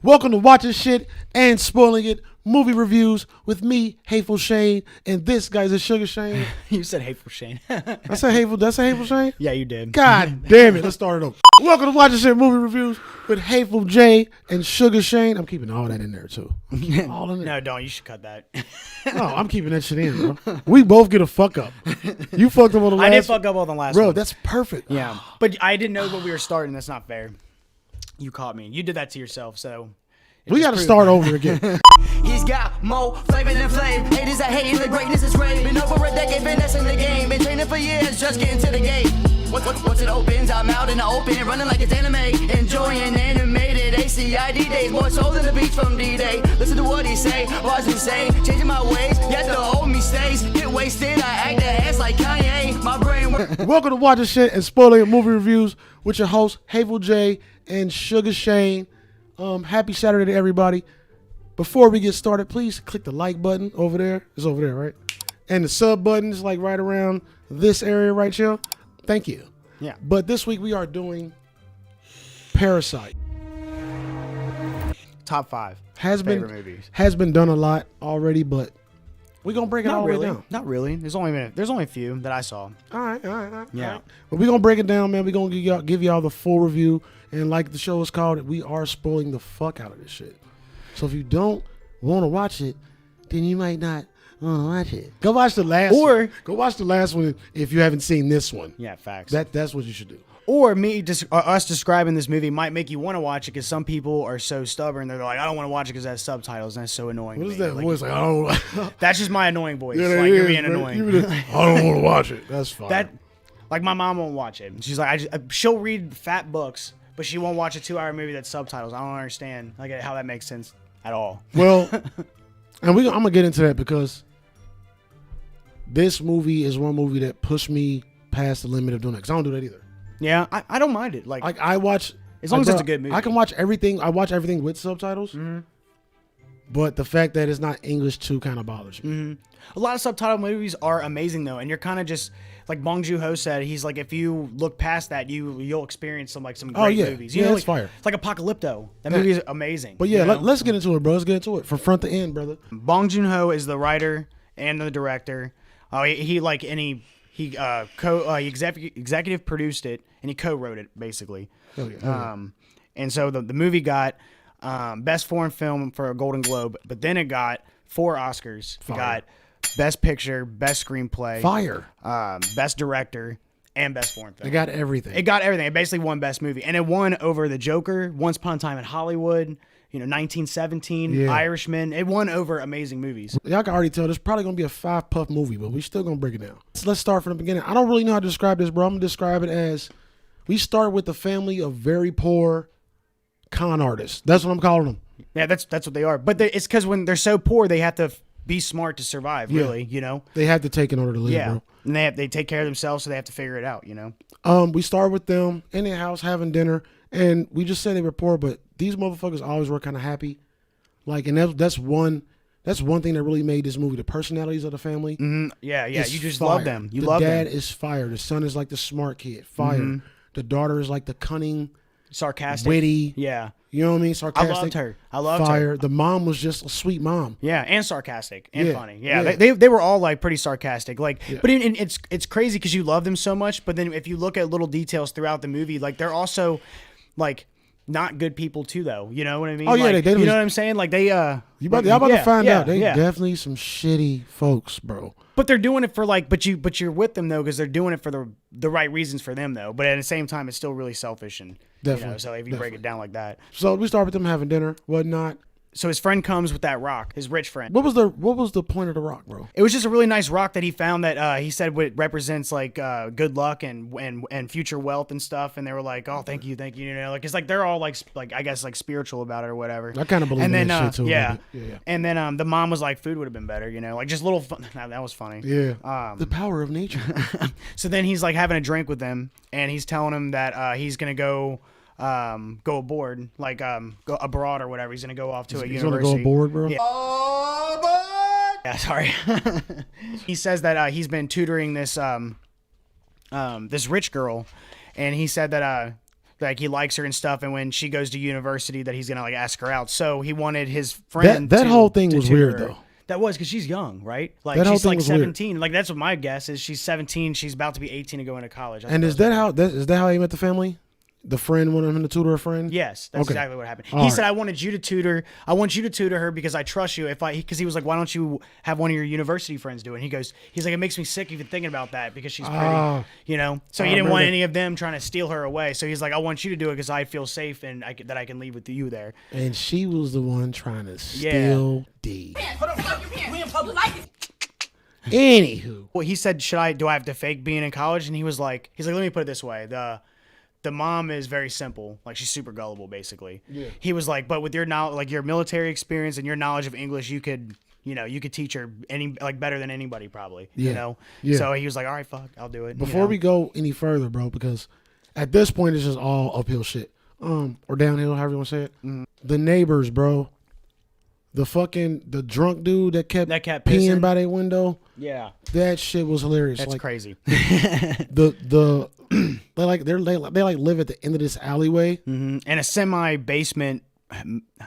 Welcome to Watching Shit and Spoiling It, movie reviews with me, Hateful Shane, and this guy's a Sugar Shane. You said Hateful Shane. I said Hateful. That's a Hateful Shane? Yeah, you did. God damn it. Let's start it over. Welcome to Watching Shit movie reviews with Hateful J and Sugar Shane. I'm keeping all that in there too. All in there. No, don't. You should cut that. No, I'm keeping that shit in, bro. We both get a fuck up. You fucked up on the last I did fuck up on the last one. Bro, that's perfect. Yeah. But I didn't know what we were starting. That's not fair. You caught me. You did that to yourself, so... We got to start over again. He's got more flavor than flame. Haters that hating the greatness is great. Been over a decade, finessing the game. Been training for years, just getting to the game. Once it opens, I'm out in the open, running like it's anime. Enjoying animated ACID days, more so than the beach from D-Day. Listen to what he say, was insane. Changing my ways, yet the old me stays. Get wasted, I act the ass like Kanye. My brain Welcome to Watching Shit and Spoiling It movie reviews with your hosts, Hateful J and Sugar Shane. Happy Saturday to everybody. Before we get started, please click the like button over there. It's over there, right? And the sub button is like right around this area right here. Thank you. Yeah. But this week we are doing Parasite. Top 5 Has favorite been movies. Has been done a lot already, but we're gonna break it all the way down. Not really. There's only a few that I saw. All right. Yeah. All right. But we're gonna break it down, man. We're gonna give y'all the full review. And like the show is called, we are spoiling the fuck out of this shit. So if you don't want to watch it, then you might not want to watch it. Go watch the last one. Go watch the last one if you haven't seen this one. Yeah, facts. That's what you should do. Or us describing this movie might make you want to watch it because some people are so stubborn. They're like, I don't want to watch it because it has subtitles, and that's so annoying. What is to me. that Like, voice? Like, I don't. That's just my annoying voice. Yeah, Like, you're is, being man. annoying. I don't want to watch it. That's fine. That, like, my mom won't watch it. She's like, she'll read fat books, but she won't watch a 2-hour movie that's subtitles. I don't understand like how that makes sense at all. Well, and I'm gonna get into that because this movie is one movie that pushed me past the limit of doing it. Because I don't do that either. Yeah, I don't mind it. Like I watch as long as it's a good movie. I can watch everything. I watch everything with subtitles. Mm-hmm. But the fact that it's not English too kind of bothers me. Mm-hmm. A lot of subtitle movies are amazing though, and you're kind of just like Bong Joon-ho said. He's like, if you look past that, you'll experience some great movies. You know, it's fire. It's like Apocalypto. That movie is amazing. But yeah, you know? let's get into it, bro. Let's get into it from front to end, brother. Bong Joon-ho is the writer and the director. He executive produced it and he co-wrote it basically. Oh, yeah. And so the movie got best foreign film for a Golden Globe, but then it got 4 Oscars. It got best picture, best screenplay, best director, and best foreign film. It got everything. It got everything. It basically won best movie, and it won over The Joker, Once Upon a Time in Hollywood, 1917, Irishman. It won over amazing movies. Y'all can already tell this is probably gonna be a 5-puff movie, but we still gonna break it down. So let's start from the beginning. I don't really know how to describe this, bro. I'm gonna describe it as we start with a family of very poor con artists. That's what I'm calling them. Yeah, that's what they are. But it's because when they're so poor, they have to be smart to survive. Really, They have to take in order to live, Yeah, bro. and they take care of themselves, so they have to figure it out. We start with them in their house having dinner, and we just said they were poor, but these motherfuckers always were kind of happy. Like, and that's one thing that really made this movie. The personalities of the family. Mm-hmm. Yeah. You just fire. love them. The dad is fire. The son is like the smart kid, fire. Mm-hmm. The daughter is like the cunning, sarcastic, witty. Yeah. You know what I mean? Sarcastic. I loved her. Fire. The mom was just a sweet mom. Yeah, and sarcastic and funny. Yeah, yeah. They were all like pretty sarcastic. Like, but it's crazy because you love them so much. But then if you look at little details throughout the movie, like they're also like not good people too, though. You know what I mean? Oh yeah, like, they you know what I'm saying? Like they y'all about to find out. They definitely some shitty folks, bro. But they're doing it for like, but you're with them though because they're doing it for the right reasons for them though. But at the same time, it's still really selfish and definitely. So if you break it down like that. So we start with them having dinner, whatnot. So his friend comes with that rock, his rich friend. What was the point of the rock, bro? It was just a really nice rock that he found that he said it represents like good luck and future wealth and stuff. And they were like, oh, thank you, like it's like they're all like I guess like spiritual about it or whatever. I kind of believe in that shit too. Yeah. And then the mom was like, food would have been better, like just little fun. That was funny. Yeah. The power of nature. So then he's like having a drink with them, and he's telling him that he's gonna go aboard, like go abroad or whatever. He's gonna go off to a university. He's gonna go aboard, bro. Yeah, sorry. He says that he's been tutoring this this rich girl, and he said that like he likes her and stuff, and when she goes to university that he's gonna like ask her out. So he wanted his friend. That whole thing was weird though. That was because she's young, right? Like that she's like 17. Weird. Like that's what my guess is. She's 17. She's about to be 18 to go into college. And is that how he met the family? The friend wanted him to tutor a friend? Yes, that's exactly what happened. All he said, I want you to tutor her because I trust you. Because he was like, why don't you have one of your university friends do it? And he's like, it makes me sick even thinking about that because she's pretty, you know? So he didn't want any of them trying to steal her away. So he's like, I want you to do it because I feel safe and that I can leave with you there. And she was the one trying to steal D. Anywho. Well, he said, do I have to fake being in college? And he's like, let me put it this way. The mom is very simple. Like she's super gullible, basically. Yeah. He was like, but with your knowledge, like your military experience and your knowledge of English, you could teach her better than anybody probably. Yeah. You know? Yeah. So he was like, all right, fuck, I'll do it. Before we go any further, bro, because at this point it's just all uphill shit. Or downhill, however you want to say it. Mm-hmm. The neighbors, bro. The drunk dude that kept peeing pissing by their window. Yeah. That shit was hilarious. That's crazy. They live at the end of this alleyway. Mm-hmm. And a semi-basement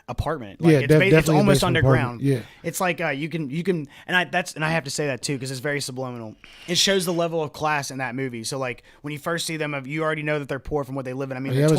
apartment. Like, yeah, it's almost underground. Yeah. It's like you can and I have to say that too because it's very subliminal. It shows the level of class in that movie. So like when you first see them, you already know that they're poor from what they live in. I mean, their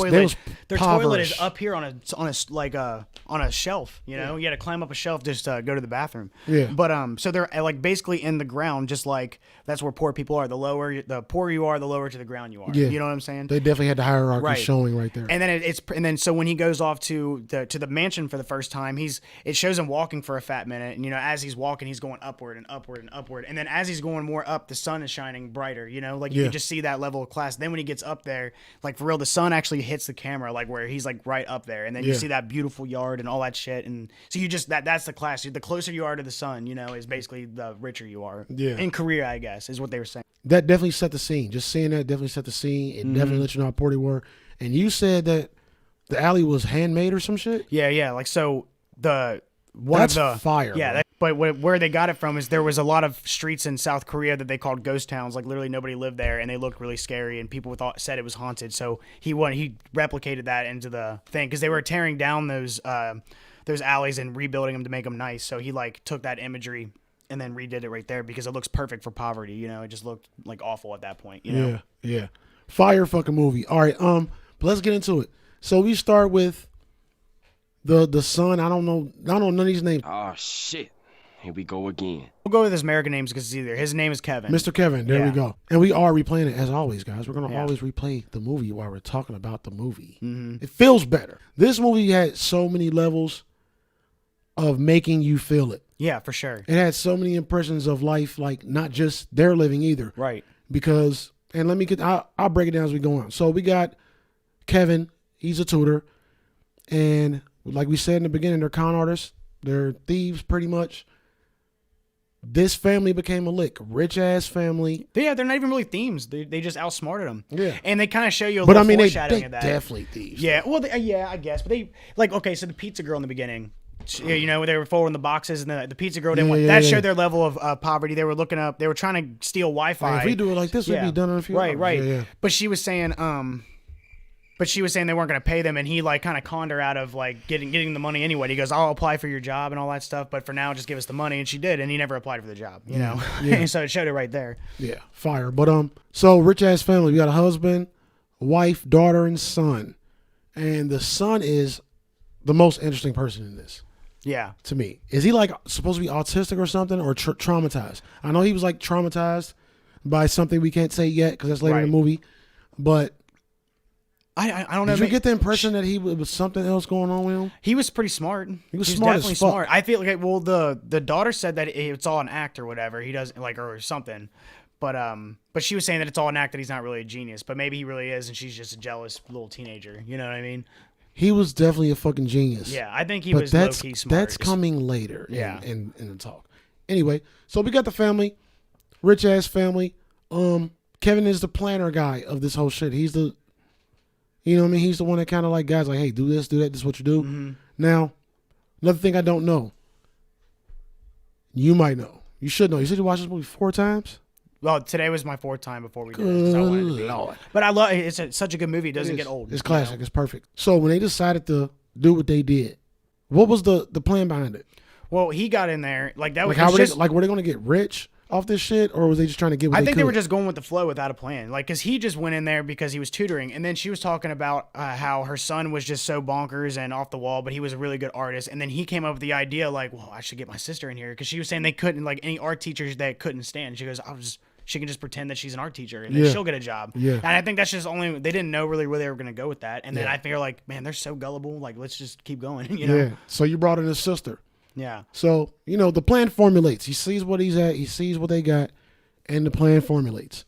toilet is up here on a shelf. You know, you had to climb up a shelf just to go to the bathroom. Yeah. But so they're like basically in the ground, just like that's where poor people are. The poorer you are, the lower to the ground you are. Yeah. You know what I'm saying? They definitely had the hierarchy showing right there. And then so when he goes off to the mansion for the first time, it shows him walking for a fat minute, and as he's walking, he's going upward and upward and upward, and then as he's going more up, the sun is shining brighter. You can just see that level of class. Then when he gets up there, like for real, the sun actually hits the camera, like where he's like right up there, and then you see that beautiful yard and all that shit, and so you just that's the class. The closer you are to the sun, is basically the richer you are. Yeah. In Korea, I guess is what they were saying. That definitely set the scene. Just seeing that definitely set the scene. It definitely let you know how poor they were. And you said that the alley was handmade or some shit? Yeah. Like, so That's fire. Yeah, but where they got it from is there was a lot of streets in South Korea that they called ghost towns. Like, literally nobody lived there, and they looked really scary, and people said it was haunted. So he replicated that into the thing because they were tearing down those alleys and rebuilding them to make them nice. So he, took that imagery and then redid it right there because it looks perfect for poverty. It just looked, awful at that point, Yeah. Fire fucking movie. All right, but let's get into it. So we start with the son. I don't know none of these names. Oh shit. Here we go again. We'll go with his American names because it's easier. His name is Kevin. Mr. Kevin. There we go. And we are replaying it as always, guys. We're gonna always replay the movie while we're talking about the movie. Mm-hmm. It feels better. This movie had so many levels of making you feel it. Yeah, for sure. It had so many impressions of life, not just their living either. Right. Because, and I'll break it down as we go on. So we got Kevin. He's a tutor. And like we said in the beginning, they're con artists. They're thieves pretty much. This family became a lick. Rich-ass family. Yeah, they're not even really thieves. They just outsmarted them. Yeah. And they kind of show you a little foreshadowing of that. Definitely thieves. Yeah, well, I guess. But they, so the pizza girl in the beginning, they were folding the boxes, and the pizza girl didn't want that. Showed their level of poverty. They were trying to steal Wi-Fi. If we do it like this, we'd be done in a few hours. Right. Yeah. But she was saying, they weren't going to pay them, and he kind of conned her out of getting the money anyway. He goes, "I'll apply for your job and all that stuff, but for now, just give us the money." And she did, and he never applied for the job. You know, and so it showed it right there. Yeah, fire. But so rich ass family. We got a husband, wife, daughter, and son, and the son is the most interesting person in this. Yeah, to me, is he supposed to be autistic or something, or traumatized? I know he was traumatized by something we can't say yet because that's later in the movie, but. I don't know. Did you get the impression that it was something else going on with him? He was pretty smart. He was smart definitely as fuck. Smart. I feel the daughter said that it's all an act or whatever. He doesn't or something. But she was saying that it's all an act, that he's not really a genius, but maybe he really is, and she's just a jealous little teenager. You know what I mean? He was definitely a fucking genius. Yeah, I think he was low-key smart. That's coming later. In the talk. Anyway, so we got the family, rich ass family. Kevin is the planner guy of this whole shit. He's the You know what I mean? He's the one that kind of guys hey, do this, do that. This is what you do. Mm-hmm. Now, another thing I don't know. You might know. You should know. You said you watched this movie 4 times? Well, today was my 4th time before we did it. So I wanted to be. Lord. But I love it. It's such a good movie. It doesn't get old. It's classic. It's perfect. So when they decided to do what they did, what was the plan behind it? Well, he got in there like that was Like, just, were they going to get rich off this shit, or was they just trying to get what I they think could? they were just going with the flow without a plan. Like, because he just went in there because he was tutoring. And then she was talking about how her son was just so bonkers and off the wall, but he was a really good artist. And then he came up with the idea, like, well, I should get my sister in here. Because she was saying they couldn't, like, any art teachers that couldn't stand. She goes, she can just pretend that she's an art teacher and then she'll get a job. Yeah. And I think that's just they didn't know really where they were going to go with that. And then I figure, like, man, they're so gullible. Like, let's just keep going, you know? Yeah. So you brought in his sister. Yeah. So, the plan formulates. He sees what he's at. He sees what they got. And the plan formulates.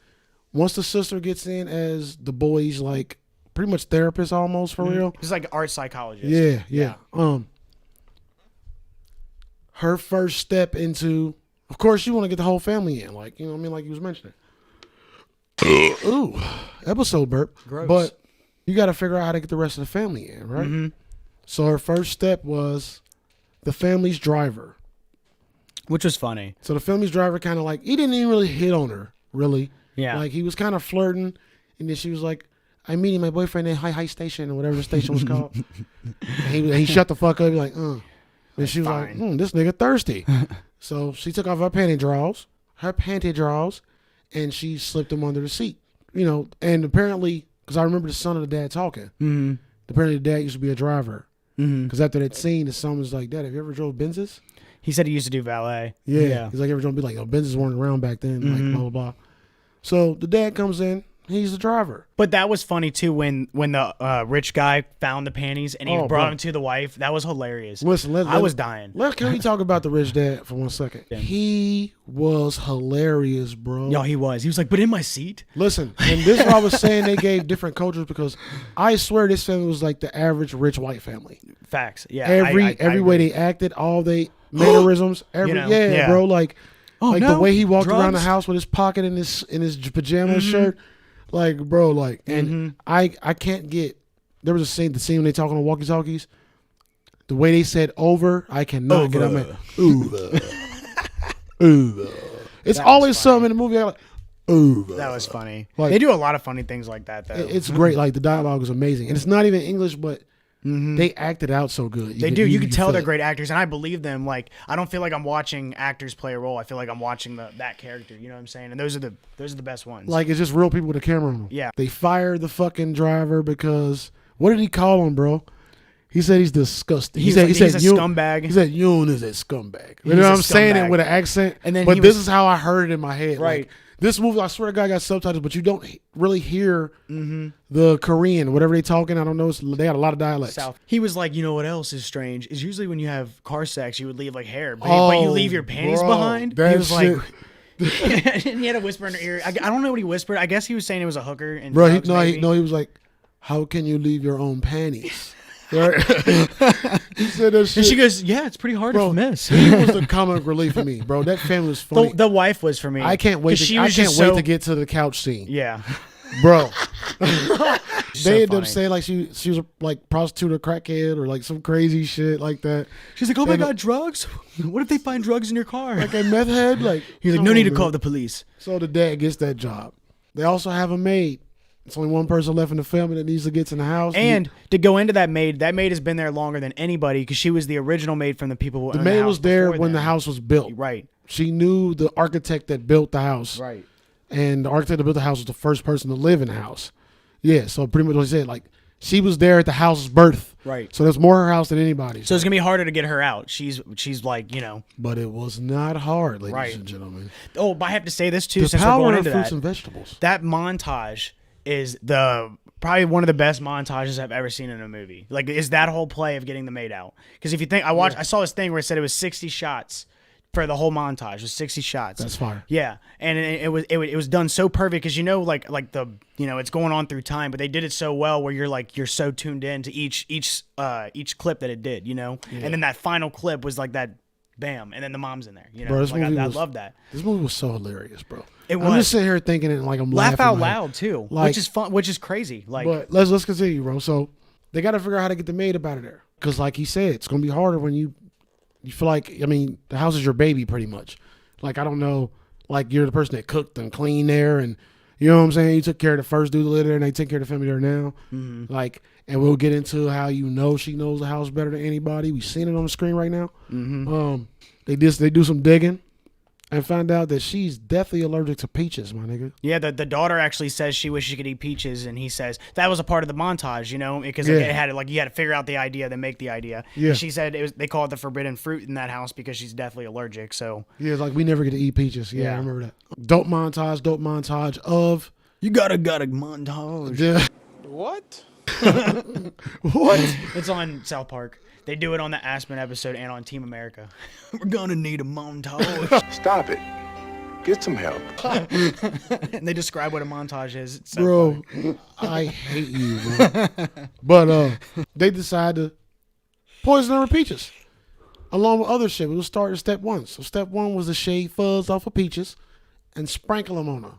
Once the sister gets in as the boy's, like, pretty much therapist almost, for real. He's like an art psychologist. Yeah. Her first step into, of course, you want to get the whole family in. Like, you know what I mean? Like you was mentioning. Ooh, episode burp. Gross. But you got to figure out how to get the rest of the family in, right? Mm-hmm. So her first step was the family's driver. Which was funny. So the family's driver kind of like, he didn't even really hit on her, really. Yeah. Like, he was kind of flirting, and then she was like, I'm meeting my boyfriend at High Station, or whatever the station was called. And he shut the fuck up, he like, And she was like, this nigga thirsty. So she took off her panty drawers, and she slipped them under the seat. And apparently, because I remember the son of the dad talking. Mm-hmm. Apparently the dad used to be a driver. Mm-hmm. Because after that scene, the son was like, Dad, have you ever drove Benzes? He said he used to do valet. Yeah. He's like, ever drove, be like, Benzes weren't around back then, like, blah, blah, blah. So the dad comes in, he's the driver. But that was funny too when the rich guy found the panties and he brought them to the wife. That was hilarious. Listen, I was dying. Can we talk about the rich dad for 1 second? Yeah. He was hilarious, bro. Yo, he was. He was like, but in my seat. Listen, and this is what I was saying. They gave different cultures because I swear this family was like the average rich white family. Facts. Yeah. Every way they acted, all they mannerisms, bro. Like, the way he walked around the house with his pocket in his pajama shirt. Like, bro, like, and I can't get. There was the scene when they talking on walkie-talkies. The way they said "over," I cannot get out my over. It's always something in the movie. Like, over. That was funny. Like, they do a lot of funny things like that, though. It's great. Like, the dialogue is amazing, and it's not even English, but they acted out so good. You can tell they're great actors, and I believe them. Like, I don't feel like I'm watching actors play a role. I feel like I'm watching that character. You know what I'm saying? And those are the best ones. Like, it's just real people with a camera on them. Yeah. They fired the fucking driver because what did he call him, bro? He said he's disgusting. He's a scumbag. He said Yoon is a scumbag. You know what I'm saying it with an accent. And then this is how I heard it in my head. Right. Like, this movie, I swear to God, got subtitles, but you don't really hear the Korean, whatever they talking. I don't know. They got a lot of dialects. South. He was like, you know what else is strange? Is usually when you have car sex, you would leave like hair, but you leave your panties behind. He was like, and he had a whisper in her ear. I don't know what he whispered. I guess he was saying it was a hooker. And bro, he was like, how can you leave your own panties? Right? He said that shit. And she goes, yeah, it's pretty hard to miss. He was the comic relief for me, bro. That family was funny. The wife was for me. I can't wait to get to the couch scene. Yeah. Bro. They ended up saying like she was like prostitute or crackhead or like some crazy shit like that. She's like, oh my God, drugs? What if they find drugs in your car? Like a meth head? Like, he's like, no need to call the police. So the dad gets that job. They also have a maid. It's only one person left in the family that needs to get in the house. And to go into that maid has been there longer than anybody because she was the original maid from the people who owned the house. The maid was there when the house was built. Right. She knew the architect that built the house. Right. And the architect that built the house was the first person to live in the house. Yeah, so pretty much what he said, like, she was there at the house's birth. Right. So there's more her house than anybody's. So it's going to be harder to get her out. She's like, But it was not hard, ladies and gentlemen. Oh, but I have to say this, too, the since we're going into fruits and vegetables. That montage is probably one of the best montages I've ever seen in a movie. Like, is that whole play of getting the maid out? Because if you think, I saw this thing where it said it was 60 shots for the whole montage. It was 60 shots. That's fire. Yeah, and it was done so perfect because like the it's going on through time, but they did it so well where you're so tuned in to each clip that it did, and then that final clip was like that. Bam, and then the mom's in there. Bro, I love that. This movie was so hilarious, bro. It was. I'm just sitting here thinking it like I'm laugh laughing out loud too, like, which is fun, which is crazy. Like, but let's continue, bro. So they got to figure out how to get the maid up out of there, because like he said, it's gonna be harder when you feel like, I mean, the house is your baby pretty much. Like, I don't know, like you're the person that cooked and cleaned there, and you know what I'm saying. You took care of the first dude that lived there, and they take care of the family there now. Like, and we'll get into how she knows the house better than anybody. We've seen it on the screen right now. They do some digging and find out that she's definitely allergic to peaches, my nigga. Yeah, the daughter actually says she wishes she could eat peaches, and he says that was a part of the montage, you know, because it had like you had to figure out the idea, then make the idea. Yeah. And she said they call it the forbidden fruit in that house because she's definitely allergic. So yeah, it's like we never get to eat peaches. Yeah, I remember that. Dope montage of you gotta montage. Yeah. What? What? It's on South Park. They do it on the Aspen episode and on Team America. We're gonna need a montage. Stop it. Get some help. And they describe what a montage is. It's so bro, funny. I hate you, bro. But they decide to poison her with peaches, along with other shit. We'll start at step one. So step one was to shade fuzz off of peaches and sprinkle them on her.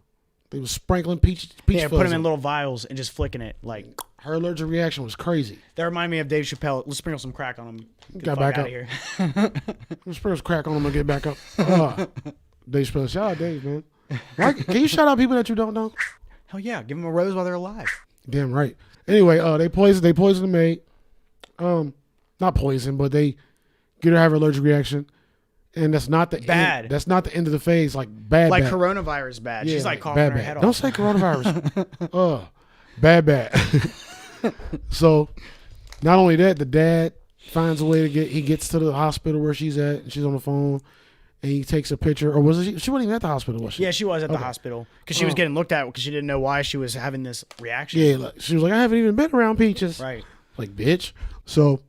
They were sprinkling peach Yeah, fuzz put them in on. little vials and just flicking it like. Her allergic reaction was crazy. That reminded me of Dave Chappelle. Let's sprinkle some crack on him. Got back up. Here. Let's sprinkle crack on him and get back up. Dave Chappelle, shout out Dave, man. Right? Can you shout out people that you don't know? Hell yeah, give them a rose while they're alive. Damn right. Anyway, they poison the maid. Not poison, but they get her to have an allergic reaction. And that's not the bad. End. That's not the end of the phase. Like bad. Like bad. coronavirus bad. Yeah, She's like coughing bad, her bad. head off. Don't say coronavirus. Bad. So, not only that, the dad finds a way to he gets to the hospital where she's at, and she's on the phone, and he takes a picture. Or was it? She wasn't even at the hospital, was she? Yeah, she was at the hospital because she was getting looked at because she didn't know why she was having this reaction. Yeah, like, she was like, I haven't even been around peaches. Right. Like, bitch. So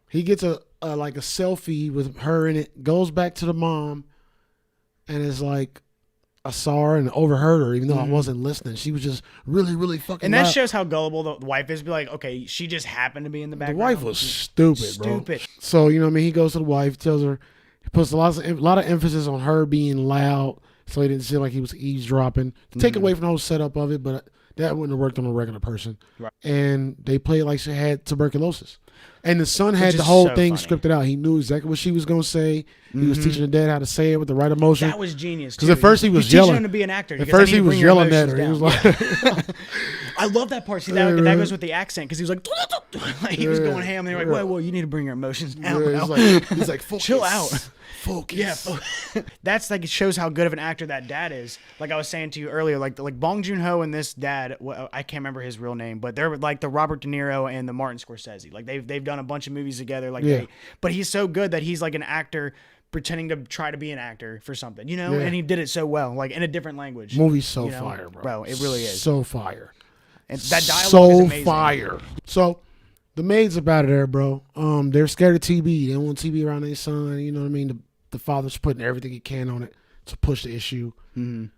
he gets a selfie with her in it, goes back to the mom, and is like, I saw her and overheard her, even though I wasn't listening. She was just really, really fucking And that loud. shows how gullible the wife is. Be like, okay, she just happened to be in the The background. wife was stupid, bro. Stupid. So, you know what I mean? He goes to the wife, tells her, he puts a lot of emphasis on her being loud so he didn't seem like he was eavesdropping. To take away from the whole setup of it, but that wouldn't have worked on a regular person. Right. And they played like she had tuberculosis. And the son had Which the is whole so thing funny. scripted out. He knew exactly what she was going to say. He was teaching the dad how to say it with the right emotion. That was genius. Because at first he was He's teaching yelling. him to be an actor. At because first then he was bring your yelling at her. He emotions was down. like, I love that part. See, that goes with the accent because he was like, he was going ham. And they're like, well, you need to bring your emotions down. he's like, focus. Chill out. Focus. Yeah, that's like it shows how good of an actor that dad is. Like I was saying to you earlier, like Bong Joon-ho and this dad, I can't remember his real name, but they're like the Robert De Niro and the Martin Scorsese. Like they've done a bunch of movies together. Like but he's so good that he's like an actor pretending to try to be an actor for something, you know. And he did it so well, like in a different language. Movie's so you know? fire, bro. Bro, it really is. So fire. And that dialogue so is amazing. fire. So the maids up out of there, bro. They're scared of TB. They don't want TB around their son. You know what I mean? The father's putting everything he can on it to push the issue. And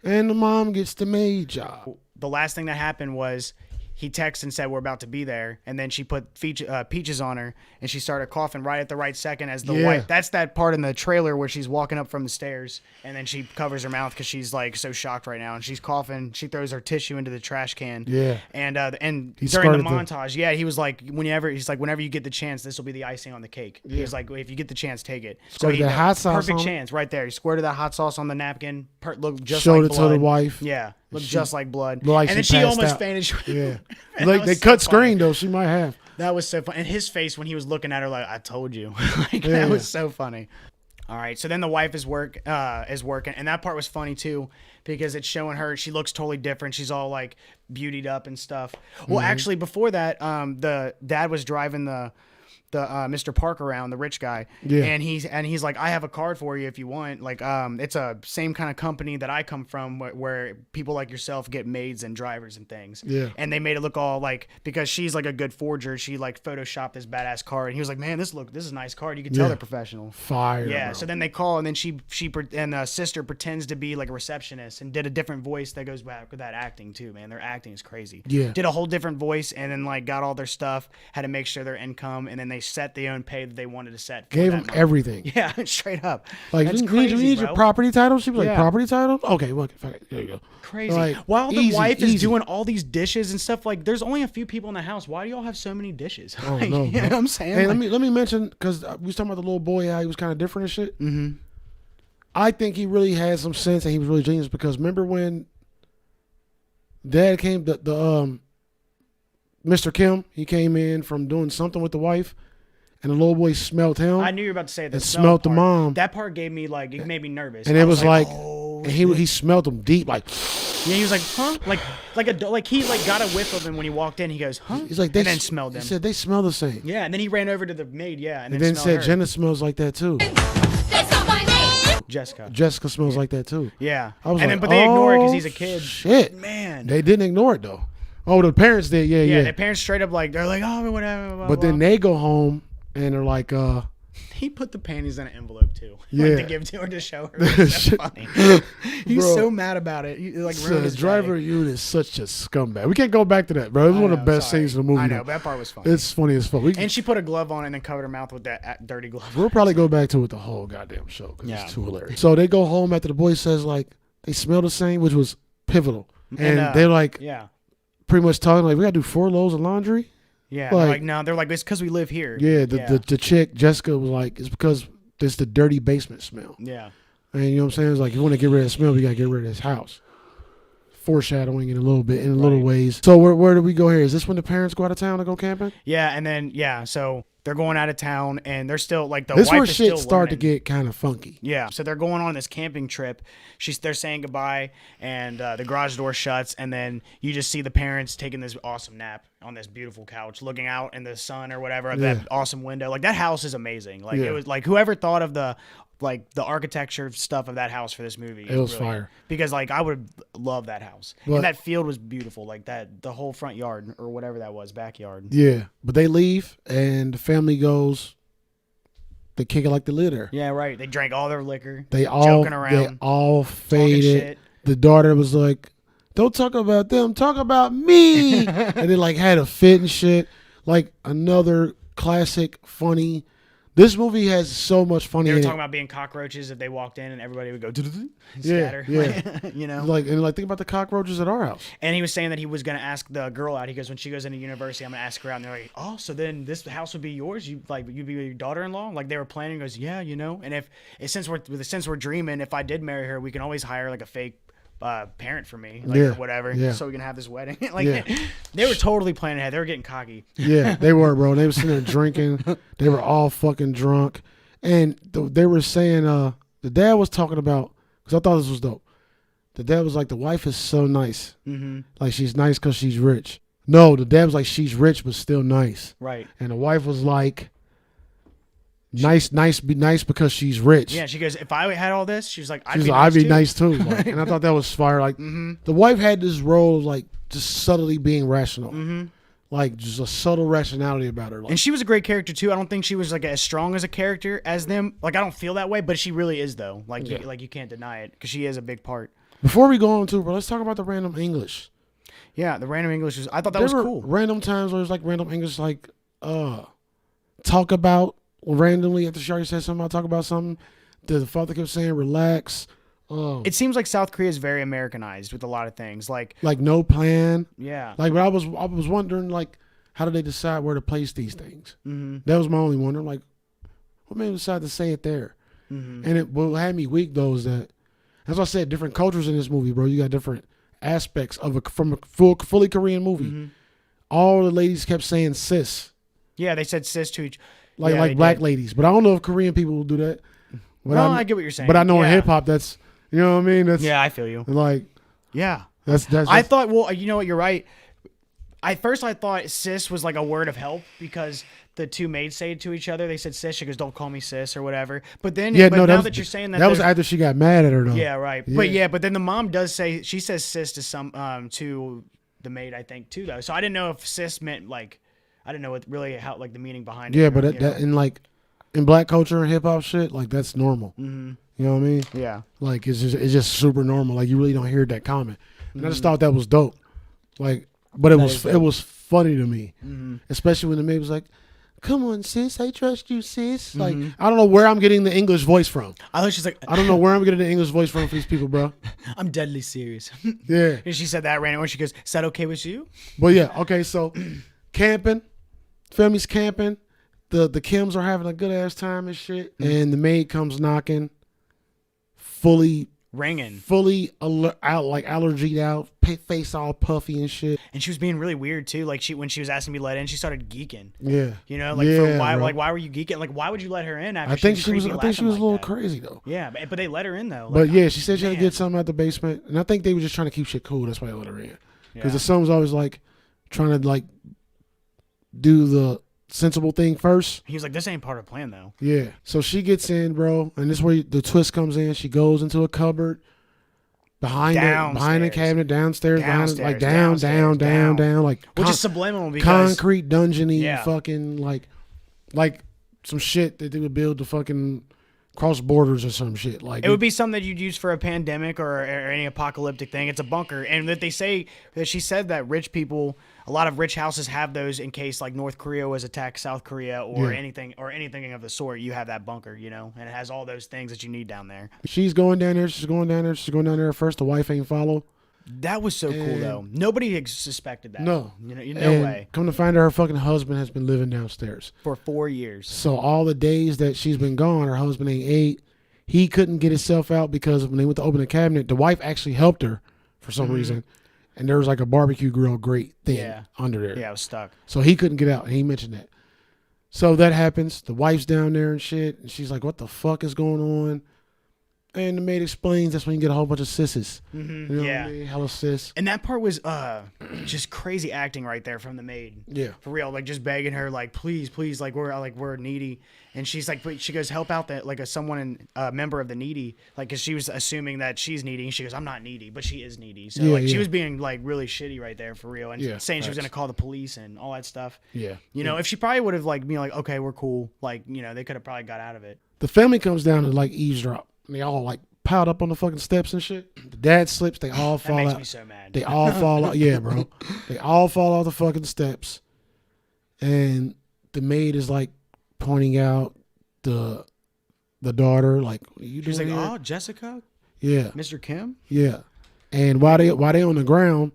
the mom gets the maid job. The last thing that happened was he texted and said, we're about to be there. And then she put peaches on her and she started coughing right at the right second as the wife. That's that part in the trailer where she's walking up from the stairs and then she covers her mouth because she's like so shocked right now. And she's coughing. She throws her tissue into the trash can. Yeah. And during the started montage, he was like, whenever you get the chance, this will be the icing on the cake. He was like, if you get the chance, take it. Squirted that hot sauce perfect on it. chance right there. He squirted that hot sauce on the napkin. Looked just Showed like it blood. to the wife. Yeah. Looked just like blood. Looked like and then she she passed almost out. fainted. Yeah. And Like that they was cut so funny. screen though. She might have. That was so funny. And his face when he was looking at her like, I told you. That was so funny. All right. So then the wife is working. And that part was funny too, because it's showing her, she looks totally different. She's all like beautied up and stuff. Well, actually before that, the dad was driving the Mr. Park around, the rich guy. Yeah. And he's like, I have a card for you if you want. Like, it's a same kind of company that I come from where people like yourself get maids and drivers and things. Yeah. And they made it look all like, because she's like a good forger, she like photoshopped this badass card. And he was like, man, this is a nice card. You can tell they're professional. Fire. Yeah. Bro. So then they call and then she and the sister pretends to be like a receptionist and did a different voice that goes back with that acting too, man. Their acting is crazy. Yeah. Did a whole different voice and then like got all their stuff, had to make sure their income, and then they set the own pay that they wanted to set. Gave him everything. Yeah, straight up. Like, That's you crazy, need bro. your property title? She was like, Yeah. property title? Okay, look, there you go. Crazy. Like, While the easy, wife is easy. doing all these dishes and stuff, like there's only a few people in the house. Why do y'all have so many dishes? Oh, Like, no, you know bro. what I'm saying? Hey, Like, let me mention, because we was talking about the little boy, how he was kind of different and shit. Mm-hmm. I think he really had some sense and he was really genius because remember when Dad came, Mr. Kim, he came in from doing something with the wife and the little boy smelled him. I knew you were about to say that. And smelled the mom. That part gave me like, it made me nervous. And it was like, oh, and he smelled him deep, like. Yeah, he was like, huh? Like he like got a whiff of him when he walked in. He goes, huh? He's like, and then smelled him. He said they smell the same. Yeah, and then he ran over to the maid. Yeah, and then said her. Jenna smells like that too. That's not my name. Jessica smells like that too. Yeah, I was but they ignore it because he's a kid. Shit, man, they didn't ignore it though. Oh, the parents did. Yeah. The parents straight up like they're like, oh, whatever. Blah, but blah. then they go home and they're like, He put the panties in an envelope too. Yeah. Like to give to her to show her. It's so funny. He's Bro, so mad about it. He, like ruined his driver day. unit is such a scumbag. We can't go back to that, bro. It was one of the best scenes in the movie. I know, though. but that part was funny. It's funny as fuck. And she put a glove on it and then covered her mouth with that dirty glove. We'll probably go back to it the whole goddamn show because Yeah. it's too hilarious. So they go home after the boy says like they smell the same, which was pivotal. And they're like pretty much talking like we gotta do 4 loads of laundry. Yeah, Like- no, they're like, it's because we live here. Yeah, the chick Jessica was like, it's because it's the dirty basement smell. Yeah. And you know what I'm saying? It's like, if you want to get rid of the smell, we got to get rid of this house. Foreshadowing in a little bit, in a little ways. So where do we go here? Is this when the parents go out of town to go camping? Yeah, and then, so they're going out of town, and they're still, like, the This wife where is shit still start to learning. get kind of funky. Yeah, so they're going on this camping trip. They're saying goodbye, and the garage door shuts, and then you just see the parents taking this awesome nap on this beautiful couch, looking out in the sun or whatever of that awesome window. Like, that house is amazing. Like, it was, like, whoever thought of the architecture stuff of that house for this movie. It was fire. Because, like, I would love that house. But- and that field was beautiful. Like, the whole front yard or whatever that was, backyard. Yeah, but they leave, and the family goes, they kick it like the litter. Yeah, right. They drank all their liquor. They all joking around. They all talking faded. shit. The daughter was like, "Don't talk about them, talk about me," and then like had a fit and shit. Like another classic funny. This movie has so much funny. They were in talking it. about being cockroaches if they walked in and everybody would go and Yeah, scatter. yeah. You know? Like think about the cockroaches at our house. And he was saying that he was going to ask the girl out. He goes, when she goes into university, I'm going to ask her out. And they're like, oh, so then this house would be yours? You'd be your daughter-in-law? Like they were planning. He goes, yeah, you know. And since we're dreaming, if I did marry her, we can always hire like a fake parent for me, like, or whatever, so we can have this wedding. They were totally planning ahead. They were getting cocky. Yeah, they were, bro. They were sitting there drinking. They were all fucking drunk. And they were saying, the dad was talking about, because I thought this was dope. The dad was like, the wife is so nice. Mm-hmm. Like, she's nice because she's rich. No, the dad was like, she's rich but still nice. Right. And the wife was like, nice because she's rich. Yeah, she goes, if I had all this, she was like, I'd be nice too. Like, and I thought that was fire. Like, the wife had this role of like just subtly being rational. Mm-hmm. Like just a subtle rationality about her. Like, and she was a great character too. I don't think she was like as strong as a character as them. Like I don't feel that way, but she really is though. Like you can't deny it because she is a big part. Before we go on to, bro, let's talk about the random English. Yeah, the random English I thought that was cool. Random times where it's like random English, like talk about randomly after she already said something. I'll talk about something. The father kept saying relax. It seems like South Korea is very Americanized with a lot of things, like no plan. Yeah. Like, but I was wondering, like, how do they decide where to place these things? Mm-hmm. That was my only wonder. Like, what made them decide to say it there? Mm-hmm. And what had me weak though is that, as I said, different cultures in this movie, bro. You got different aspects from a fully Korean movie. Mm-hmm. All the ladies kept saying sis. Yeah, they said sis to each. Like black ladies, but I don't know if Korean people will do that. But I get what you're saying. But I know in hip hop, that's, you know what I mean. That's, I feel you. Like, yeah, that's. I thought, well, you know what, you're right. I thought sis was like a word of help because the two maids say it to each other. They said sis. She goes, don't call me sis or whatever. But then, now that you're saying that was after she got mad at her though. Yeah, right. Yeah. But then the mom does say, she says sis to to the maid, I think too though. So I didn't know if sis meant like, I didn't know what really how like the meaning behind it. Yeah, but that in like in black culture and hip hop shit, like that's normal. Mm-hmm. You know what I mean? Yeah. Like it's just super normal. Like you really don't hear that comment. And I just thought that was dope. Like, but it was funny to me, especially when the maid was like, "Come on, sis, I trust you, sis." Like I don't know where I'm getting the English voice from. I thought she's like, I don't know where I'm getting the English voice from for these people, bro. I'm deadly serious. Yeah. And she said that randomly. She goes, "Is that okay with you?" But yeah, okay. So camping, family's camping. The Kims are having a good ass time and shit, and the maid comes knocking. fully ringing, out, like allergied out, face all puffy and shit. and she was being really weird too. Like when she was asking to be let in, she started geeking. Yeah, you know, like yeah, for why, bro. like why were you geeking? Like why would you let her in? After I think she was creepy a little like that? crazy though. Yeah, but they let her in though. But Like, yeah, she said she had to man. get something out the basement, and I think they were just trying to keep shit cool. That's why they let her in. Because Yeah. the son was always like trying to like do the sensible thing first. He was like, this ain't part of the plan though. Yeah. So she gets in, bro, and this is where the twist comes in. She goes into a cupboard behind the cabinet, downstairs, behind, like down, like which is subliminal because concrete dungeon-y, Yeah. fucking like some shit that they would build to fucking cross borders or some shit. Like it would be something that you'd use for a pandemic or any apocalyptic thing. It's a bunker, and that they say that she said that rich people, a lot of rich houses have those in case like North Korea was attacked South Korea or Yeah. anything of the sort. You have that bunker, you know, and it has all those things that you need down there. She's going down there. She's going down there first. The wife ain't follow. That was so cool though. Nobody suspected that. No. no And way. Come to find out, her fucking husband has been living downstairs For 4 years. So all the days that she's been gone, her husband ain't ate. He couldn't get himself out because when they went to open the cabinet, the wife actually helped her for some reason. And there was like a barbecue grill grate thing under there. Yeah, I was stuck. So he couldn't get out, and he mentioned that. So that happens. The wife's down there and shit, and she's like, what the fuck is going on? And the maid explains that's when you get a whole bunch of sisses. You know what I mean? Hella sis. And that part was just crazy acting right there from the maid. Yeah. For real, like just begging her, like please, like we're needy, and she's like, she goes, help out that like a member of the needy, like because she was assuming that she's needy, and she goes, I'm not needy, but she is needy. So she was being like really shitty right there for real, and saying she was gonna call the police and all that stuff. Yeah. You know, if she probably would have like been like, okay, we're cool, like you know, they could have probably got out of it. The family comes down to like eavesdrop. And they all like piled up on the fucking steps and shit. The dad slips. They all fall out. That makes me so mad. They all fall out. Yeah, bro. They all fall off the fucking steps. And the maid is like pointing out the daughter, like, what are you She's doing like, here? oh, Jessica, Yeah. Mr. Kim. Yeah. And while they on the ground,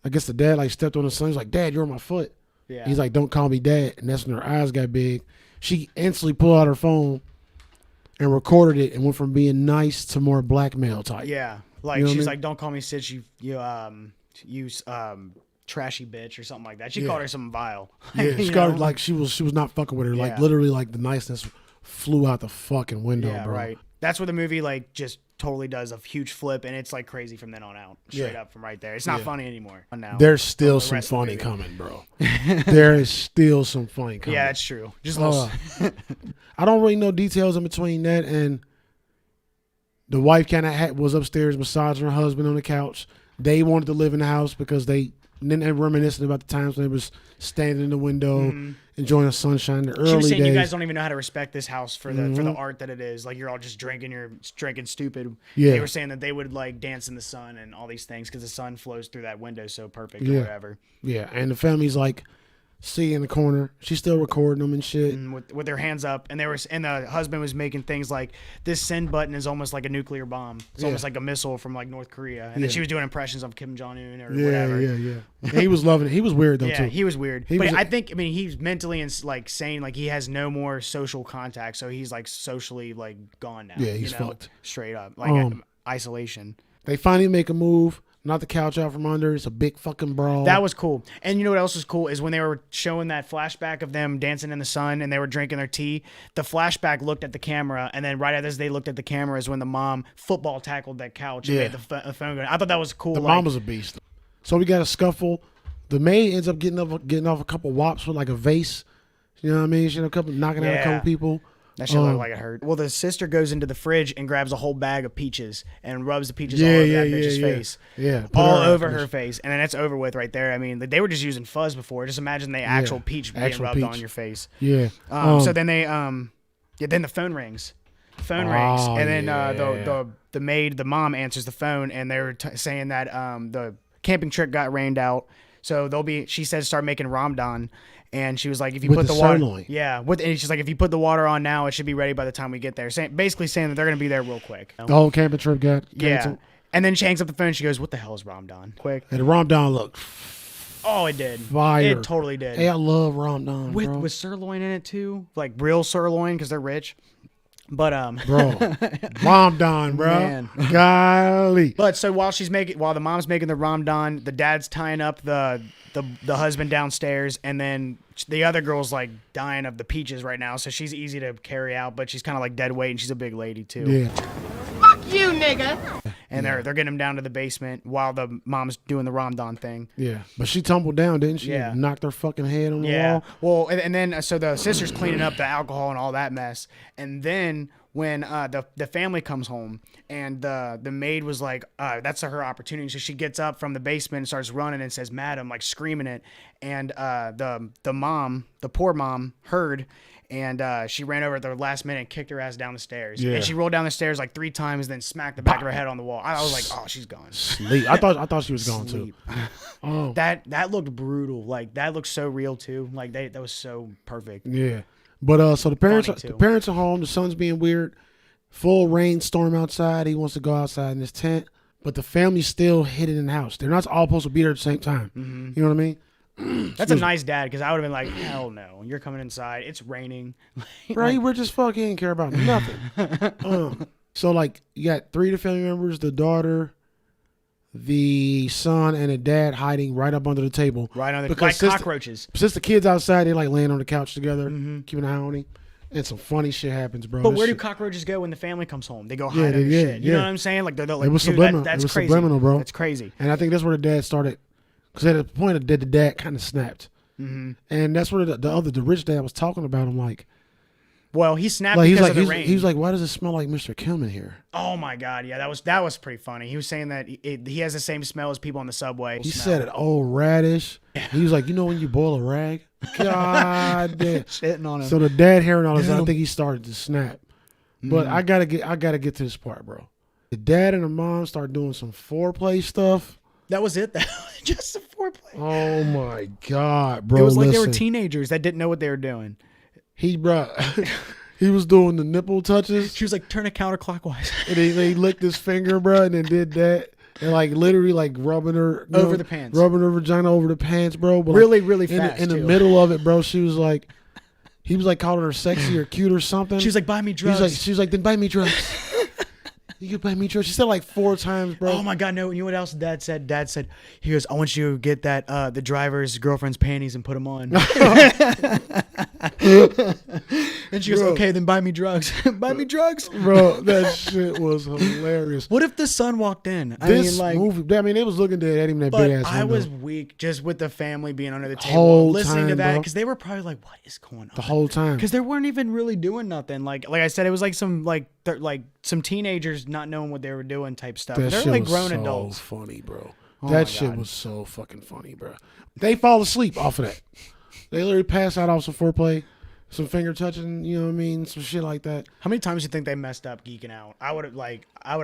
I guess the dad like stepped on the son. He's like, Dad, you're on my foot. Yeah. He's like, don't call me dad. And that's when her eyes got big. She instantly pulled out her phone and recorded it and went from being nice to more blackmail type. Yeah, like You know what I she's mean? like, "Don't call me Sid, you trashy bitch" or something like that. She called her something vile. Yeah, You she got her know? like she was not fucking with her. Like Yeah. literally, like the niceness flew out the fucking window, Yeah, bro. right. That's where the movie like just totally does a huge flip, and it's like crazy from then on out, straight Yeah. up from right there. It's not Yeah. funny anymore. Now There's still the some rest of the funny movie. coming, bro. There is still some funny coming. Yeah, that's true. Just a little. I don't really know details in between that and the wife kind of was upstairs massaging her husband on the couch. They wanted to live in the house because then they're reminiscing about the times when they was standing in the window, enjoying the sunshine. The early She was saying, days. "You guys don't even know how to respect this house for the art that it is. Like you're all just drinking stupid." Yeah. They were saying that they would like dance in the sun and all these things because the sun flows through that window so perfect or whatever. Yeah, and the family's like, see in the corner. She's still recording them and shit. And with their hands up, and the husband was making things like this send button is almost like a nuclear bomb. It's almost like a missile from like North Korea, and then she was doing impressions of Kim Jong Un or whatever. Yeah. He was loving it. He was weird though Yeah, too. he was weird. He But was- I think, I mean, he's mentally like saying like he has no more social contact, so he's like socially like gone now. Yeah, he's you know? fucked. Straight up, like isolation. They finally make a move, knock the couch out from under. It's a big fucking brawl. That was cool. And you know what else was cool is when they were showing that flashback of them dancing in the sun and they were drinking their tea, the flashback looked at the camera, and then right as they looked at the camera is when the mom football tackled that couch and Yeah. made the phone go. I thought that was cool. the like, mom was a beast. So we got a scuffle. The maid ends up getting off a couple whops with like a vase. You know what I mean? She ended up knocking out a Yeah. couple people. That shit looked like it hurt. Well, the sister goes into the fridge and grabs a whole bag of peaches and rubs the peaches all over that bitch's face. Yeah, put All her out over for her this. face. And then it's over with right there. I mean, they were just using fuzz before. Just imagine the actual peach being actual rubbed peach. on your face. Yeah. So then they, then the phone rings. Phone rings. And then the maid, the mom answers the phone, and they're saying that the camping trip got rained out. So she says start making Ramadan. And she was like, if you With put the the water, sirloin. and she's like, if you put the water on now, it should be ready by the time we get there. Basically saying that they're going to be there real quick. The whole camping trip got canceled. Yeah. And then she hangs up the phone and she goes, what the hell is Ramadan? Quick. And the Ramadan looked Oh, it did. fire. It totally did. Hey, I love Ramadan, bro. With sirloin in it too. Like real sirloin because they're rich. But bro, Ramadan, bro. Man. Golly. But so while the mom's making the Ramadan, the dad's tying up the husband downstairs, and then the other girl's like dying of the peaches right now, so she's easy to carry out, but she's kind of like dead weight, and she's a big lady too. Yeah. Fuck you, nigga. And they're getting him down to the basement while the mom's doing the Ramadan thing. Yeah. But she tumbled down, didn't she? Yeah. Knocked her fucking head on the Yeah. wall. Well, and then so the sister's cleaning up the alcohol and all that mess, and then when the family comes home and the maid was like, that's her opportunity, so she gets up from the basement and starts running and says, "Madam," like screaming it, and the poor mom heard. And she ran over at the last minute and kicked her ass down the stairs. Yeah. And she rolled down the stairs like 3 times, then smacked the back of her head on the wall. I was like, oh, she's gone. Sleep. I thought she was gone too. Oh. That looked brutal. Like that looked so real too. Like that was so perfect. Yeah. But so the parents Funny, too. are home. The son's being weird. Full rainstorm outside. He wants to go outside in his tent, but the family's still hidden in the house. They're not all supposed to be there at the same time. Mm-hmm. You know what I mean? That's a nice dad, because I would have been like, hell no. You're coming inside. It's raining. Bro, he rich as fuck. He didn't care about nothing. So like you got 3 of the family members: the daughter, the son, and the dad hiding right up under the table. Right on the Because like since cockroaches. Since the kids outside, they like laying on the couch together, keeping an eye on him. And some funny shit happens, bro. But This where do shit- courcockroaches go when the family comes home? They go hide Yeah, under yeah, shit. You know yeah. what I'm saying? Like they're like, It was dude, subliminal. that's It was crazy. subliminal, bro. That's crazy. And I think that's where the dad started, because at the point that the dad kind of snapped, and that's where the rich dad was talking about him, like Well, he snapped he's because like of the he's, rain. he was like, why does it smell like Mr. Kim in here? Oh my god, yeah, that was pretty funny. He was saying that he has the same smell as people on the subway. He said it, oh, radish. He was like, you know when you boil a rag? God damn. Shitting on him. So the dad hearing all this, I think he started to snap. But I gotta get to this part, bro. The dad and the mom start doing some foreplay stuff. That was it. That was just a foreplay. Oh my god, bro! It was like they were listen. teenagers that didn't know what they were doing. He he was doing the nipple touches, She was like, turn it counterclockwise. and they licked his finger, bro, and then did that, and like literally like rubbing her Over the pants. rubbing her vagina over the pants, bro. But Really, like, really in fast, the too. middle of it, bro, she was like, he was like calling her sexy or cute or something. She was like, buy me drugs. She was like, then buy me drugs. You could buy me drugs. She said like 4 times, bro. Oh my god, no! You know what else Dad said? Dad said, he goes, I want you to get that the driver's girlfriend's panties and put them on. And she goes, Bro. okay, then buy me drugs. Buy me drugs. Bro, that shit was hilarious. What if the son walked in? This movie, I mean, they was looking dead at him, that But big ass I window. was weak just with the family being under the table, Whole listening to time, that, bro. because they were probably like, what is going on? the whole time. Because they weren't even really doing nothing. Like I said, it was like some some teenagers not knowing what they were doing type stuff. That They're shit like was grown so adults. funny, bro. Oh my That shit God. was so fucking funny, bro. They fall asleep off of that. They literally pass out off some foreplay, some finger touching, you know what I mean, some shit like that. How many times do you think they messed up geeking out? I would have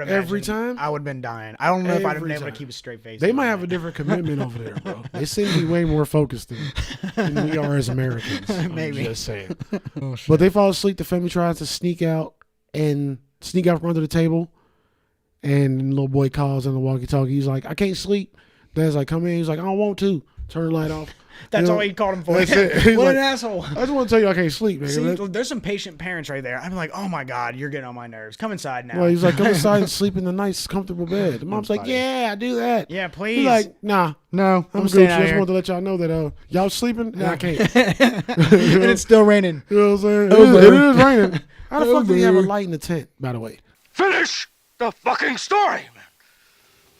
Every time? I would have been dying. I don't know if I'd have been Every able to time. keep a straight face. They might have a different commitment over there, bro. They seem to be way more focused than we are as Americans. Maybe. I'm just saying. But they fall asleep. The family tries to sneak out from under the table. And the little boy calls on the walkie-talkie. He's like, I can't sleep. Dad's like, come in. He's like, I don't want to. Turn the light off. That's You know, all he called him for. that's it. He's What like, an asshole. I just want to tell you I can't sleep, man. See, there's some patient parents right there. I'm like, oh my God, you're getting on my nerves. Come inside now. Well, he's like, come inside and sleep in the nice, comfortable bed. The mom's like, funny. yeah, I do that. Yeah, please. He's like, nah, no, I'm good. staying I out just here. want to let y'all know that y'all sleeping and I can't. And it's still raining. You know what I'm saying? Oh, It is raining. How the Oh, fuck do you have a baby. light in the tent, by the way? Finish the fucking story, man.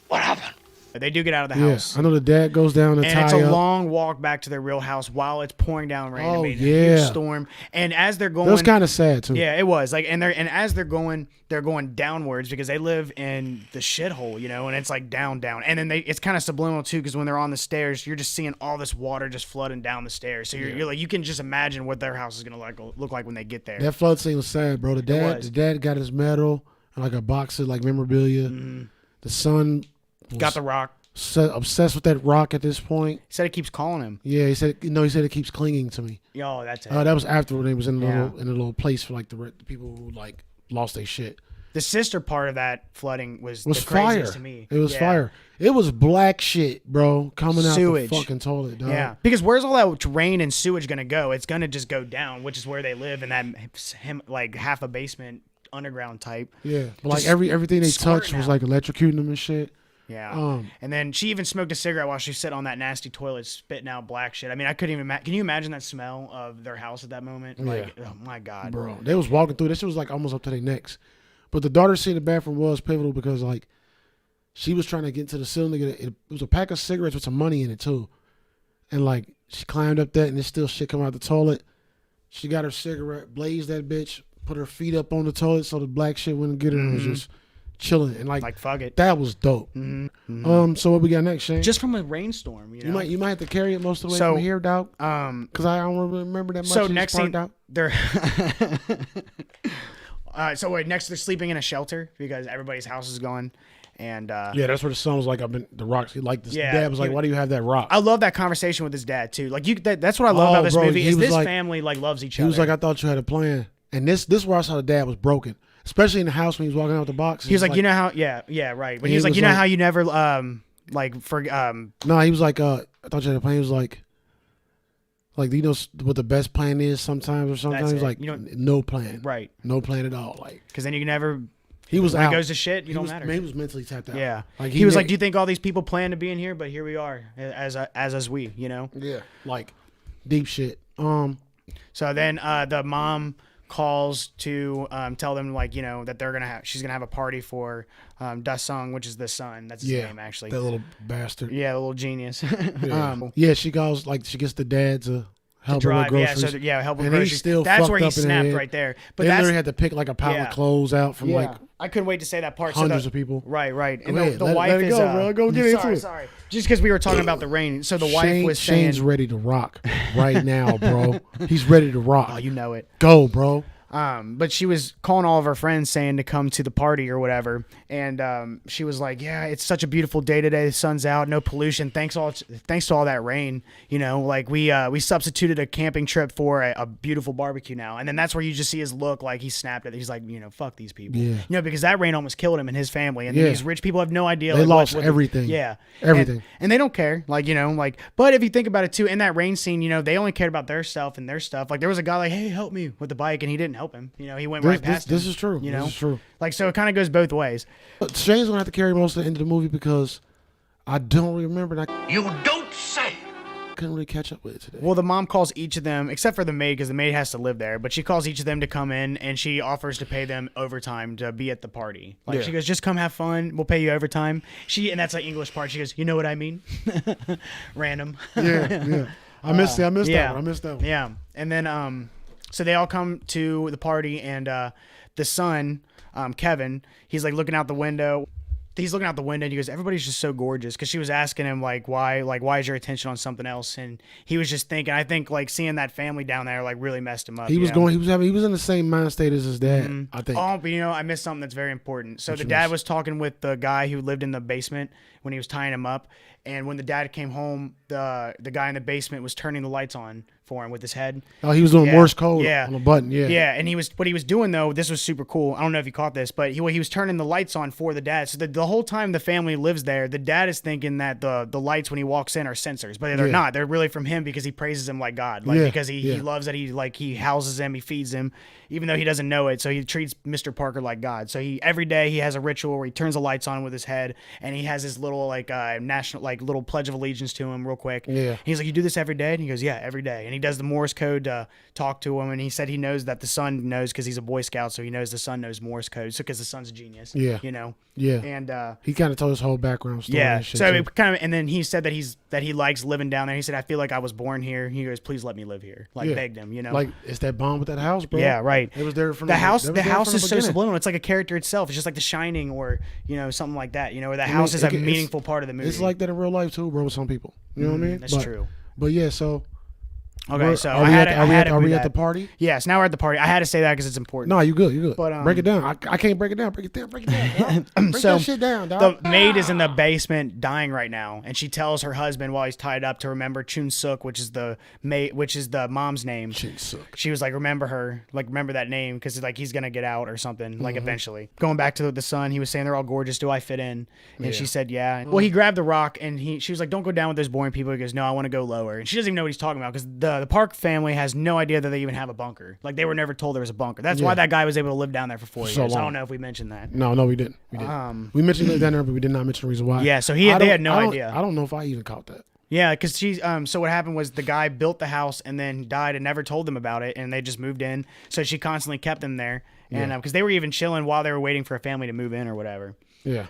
What happened? They do get out of the Yeah, house. I know the dad goes down and And tie it's a up. long walk back to their real house while it's pouring down rain. Oh, I mean, a yeah. huge storm. And as they're going, That was kind of sad, too. yeah, it was like, and as they're going downwards because they live in the shithole, you know, and it's like down, and then it's kind of subliminal too because when they're on the stairs, you're just seeing all this water just flooding down the stairs. So you're like, you can just imagine what their house is gonna look like when they get there. That flood scene was sad, bro. The was. dad got his medal and like a box of like memorabilia. The son was Got the rock. obsessed with that rock at this point. He said it keeps calling him. Yeah, he said it keeps clinging to me. Yo, that's it. That was after when they was in the Yeah. little place for like the people who like lost their shit. The sister part of that flooding was the Fire. craziest to me. It was Yeah. fire. It was black shit, bro, coming out Sewage. the fucking toilet, dog. Yeah, because where's all that rain and sewage gonna go? It's gonna just go down, which is where they live in that like half a basement underground type. Yeah, but like Just everything they smart touched was now. like electrocuting them and shit. Yeah. And then she even smoked a cigarette while she sat on that nasty toilet spitting out black shit. I mean, I couldn't even can you imagine that smell of their house at that moment? Like, oh my God. Bro, they was walking through. This shit was like almost up to their necks. But the daughter scene in the bathroom was pivotal because like she was trying to get into the ceiling to get it was a pack of cigarettes with some money in it too. And like she climbed up that and there's still shit coming out the toilet. She got her cigarette, blazed that bitch, put her feet up on the toilet so the black shit wouldn't get her and was just chilling and like fuck it. That was dope. So what we got next, Shane? Just from a rainstorm, you know. You might have to carry it most of the way from here, dog. Because I don't really remember that much. So next scene, out. they're so wait, next they're sleeping in a shelter because everybody's house is gone. And yeah, that's where the son was like, I've been the rocks. Like this Yeah, dad was like, why do you have that rock? I love that conversation with his dad too. Like that's what I love about this movie is this family like loves each other. He was like, I thought you had a plan. And this where I saw the dad was broken. Especially in the house when he was walking out the box. He was like, you know how right. But he was like, you know how you never No, he was like, I thought you had a plan. He was like, do you know what the best plan is sometimes or sometimes? He was like, no plan. Right. No plan at all. Like, because then you can never. He was when out. It goes to shit. You don't matter. He was mentally tapped out. Yeah. Like he was like, do you think all these people plan to be in here? But here we are, as we, you know. Yeah. Like deep shit. So then the mom calls to tell them like that she's gonna have a party for Da Sung, which is the son. That's his name actually. That little bastard. Yeah, the little genius. She goes like she gets the dad to help her with groceries. Help with and groceries. He's still that's where he up in snapped right there. But they that's literally had to pick like a pile of clothes out from like I couldn't wait to say that part. Hundreds of people. Right. And the wife let it is go, bro. Go get into it. Sorry. Just because we were talking about the rain. So the wife was saying Shane's ready to rock right now, bro. He's ready to rock. Oh, you know it. Go, bro. But she was calling all of her friends saying to come to the party or whatever. And she was like, yeah, it's such a beautiful day today. The sun's out, no pollution. Thanks to all that rain. You know, like we substituted a camping trip for a beautiful barbecue now. And then that's where you just see his look like he snapped at it. He's like, fuck these people. Yeah. You know, because that rain almost killed him and his family. And these rich people have no idea. They lost everything. Yeah. Everything. And they don't care. Like, but if you think about it too, in that rain scene, they only cared about their self and their stuff. Like there was a guy like, hey, help me with the bike. And he didn't help him. He went right past him. This is true. This is true. Like, so it kind of goes both ways. But Shane's going to have to carry most of the end of the movie because I don't remember. You don't say. Couldn't really catch up with it today. Well, the mom calls each of them, except for the maid, because the maid has to live there, but she calls each of them to come in, and she offers to pay them overtime to be at the party. Like, she goes, just come have fun. We'll pay you overtime. And that's the English part. She goes, you know what I mean? Random. Yeah. I missed that one. Yeah. And then, so they all come to the party, and the son, Kevin, he's like looking out the window. He's looking out the window and he goes, everybody's just so gorgeous. Cause she was asking him why is your attention on something else? And he was just thinking, I think like seeing that family down there, like really messed him up. He was in the same mind state as his dad, I think. Oh, but I missed something that's very important. So the dad was talking with the guy who lived in the basement when he was tying him up. And when the dad came home, the guy in the basement was turning the lights on for him with his head. Oh, he was doing Morse code on a button. Yeah, and what he was doing though, this was super cool. I don't know if you caught this, but he was turning the lights on for the dad. So the whole time the family lives there, the dad is thinking that the lights when he walks in are sensors, but they're not. They're really from him because he praises him like God, because he loves that he houses him, he feeds him, even though he doesn't know it. So he treats Mr. Parker like God. So every day he has a ritual where he turns the lights on with his head, and he has his little national little pledge of allegiance to him real quick. Yeah. He's like, you do this every day? And he goes, yeah, every day. And he does the Morse code to talk to him. And he said he knows that the son knows because he's a Boy Scout. So he knows the son knows Morse code. So because the son's a genius. Yeah. Yeah. And he kind of told his whole background story. Yeah. And shit, so it kind of, and then he said that he likes living down there. He said, I feel like I was born here. He goes, please let me live here. Begged him, Like it's that bond with that house, bro. Yeah, right. It was there from the house. The house is so beginning. subliminal. It's like a character itself. It's just like The Shining or something like that. Where the house is a meaningful part of the movie. It's like that in real life too, bro. With some people, you know what I mean? That's true. But yeah, so. Okay, so are we at the party? Yes, now we're at the party. I had to say that because it's important. No, you good. But, break it down. I can't break it down. Break it down. Break that shit down, dog. The maid is in the basement dying right now, and she tells her husband while he's tied up to remember Chun Suk, which is the mom's name. Chun Suk. She was like, remember her, remember that name because he's gonna get out or something, eventually. Going back to the son, he was saying they're all gorgeous. Do I fit in? And she said, yeah. Well, he grabbed the rock and she was like, don't go down with those boring people. He goes, no, I want to go lower. And she doesn't even know what he's talking about because the Park family has no idea that they even have a bunker. Like they were never told there was a bunker. That's why that guy was able to live down there for 4 years. long. I don't know if we mentioned that. No, we didn't. We mentioned it down there, but we did not mention the reason why. Yeah, so they had no idea. I don't know if I even caught that. Yeah, because so what happened was the guy built the house and then died and never told them about it, and they just moved in. So she constantly kept them there, and because they were even chilling while they were waiting for a family to move in or whatever. Yeah.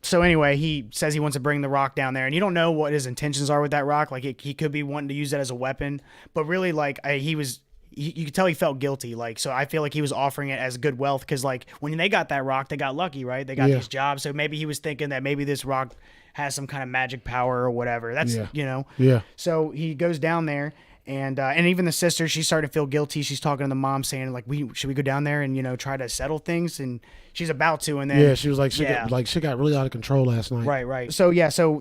So anyway, he says he wants to bring the rock down there, and you don't know what his intentions are with that rock. Like he could be wanting to use it as a weapon, but really, like you could tell he felt guilty. Like, so I feel like he was offering it as good wealth because, like, when they got that rock, they got lucky, right? They got these jobs, so maybe he was thinking that maybe this rock has some kind of magic power or whatever. That's Yeah. So he goes down there. And even the sister, she started to feel guilty. She's talking to the mom, saying like, should we go down there and try to settle things? And she's about to, and then she was like, she got really out of control last night. Right. So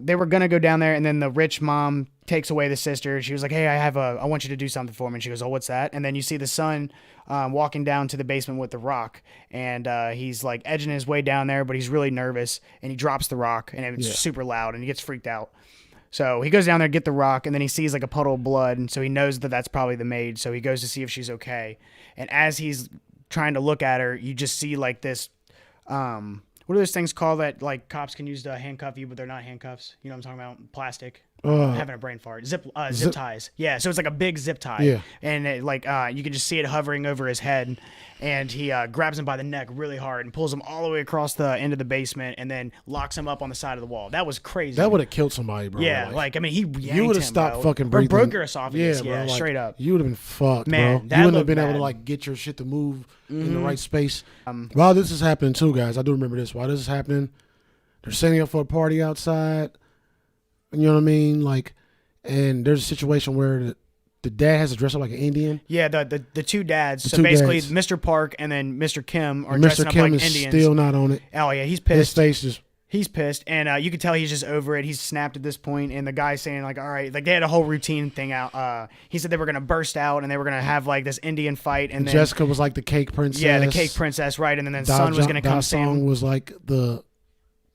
they were gonna go down there, and then the rich mom takes away the sister. She was like, hey, I want you to do something for me. And she goes, oh, what's that? And then you see the son walking down to the basement with the rock, and he's like edging his way down there, but he's really nervous, and he drops the rock, and it's super loud, and he gets freaked out. So he goes down there to get the rock, and then he sees like a puddle of blood, and so he knows that that's probably the maid. So he goes to see if she's okay. And as he's trying to look at her, you just see like this, what are those things called that like cops can use to handcuff you, but they're not handcuffs? You know what I'm talking about? Plastic. I'm having a brain fart. Zip ties. Yeah, so it's like a big zip tie. Yeah. And you can just see it hovering over his head, and he grabs him by the neck really hard and pulls him all the way across the end of the basement, and then locks him up on the side of the wall. That was crazy. That would have killed somebody, bro. Yeah, you would have stopped fucking breathing. Or broke your esophagus. Yeah, bro, straight up. You would have been fucked, Man, bro. that You wouldn't have looked been able bad. to like get your shit to move in the right space. While this is happening too, guys, I do remember this. While this is happening, they're setting up for a party outside. You know what I mean? Like, and there's a situation where the dad has to dress up like an Indian. Yeah, the two dads. So two basically, dads. Mr. Park and then Mr. Kim are And dressing Mr. up Kim like is Indians. still not on it. Oh yeah, he's His pissed. face is. He's pissed, and you can tell he's just over it. He's snapped at this point, and the guy's saying like, "All right," like they had a whole routine thing out. He said they were gonna burst out and they were gonna have like this Indian fight, and then Jessica was like the cake princess. yeah, the cake princess, right? And then son was gonna come Song was like the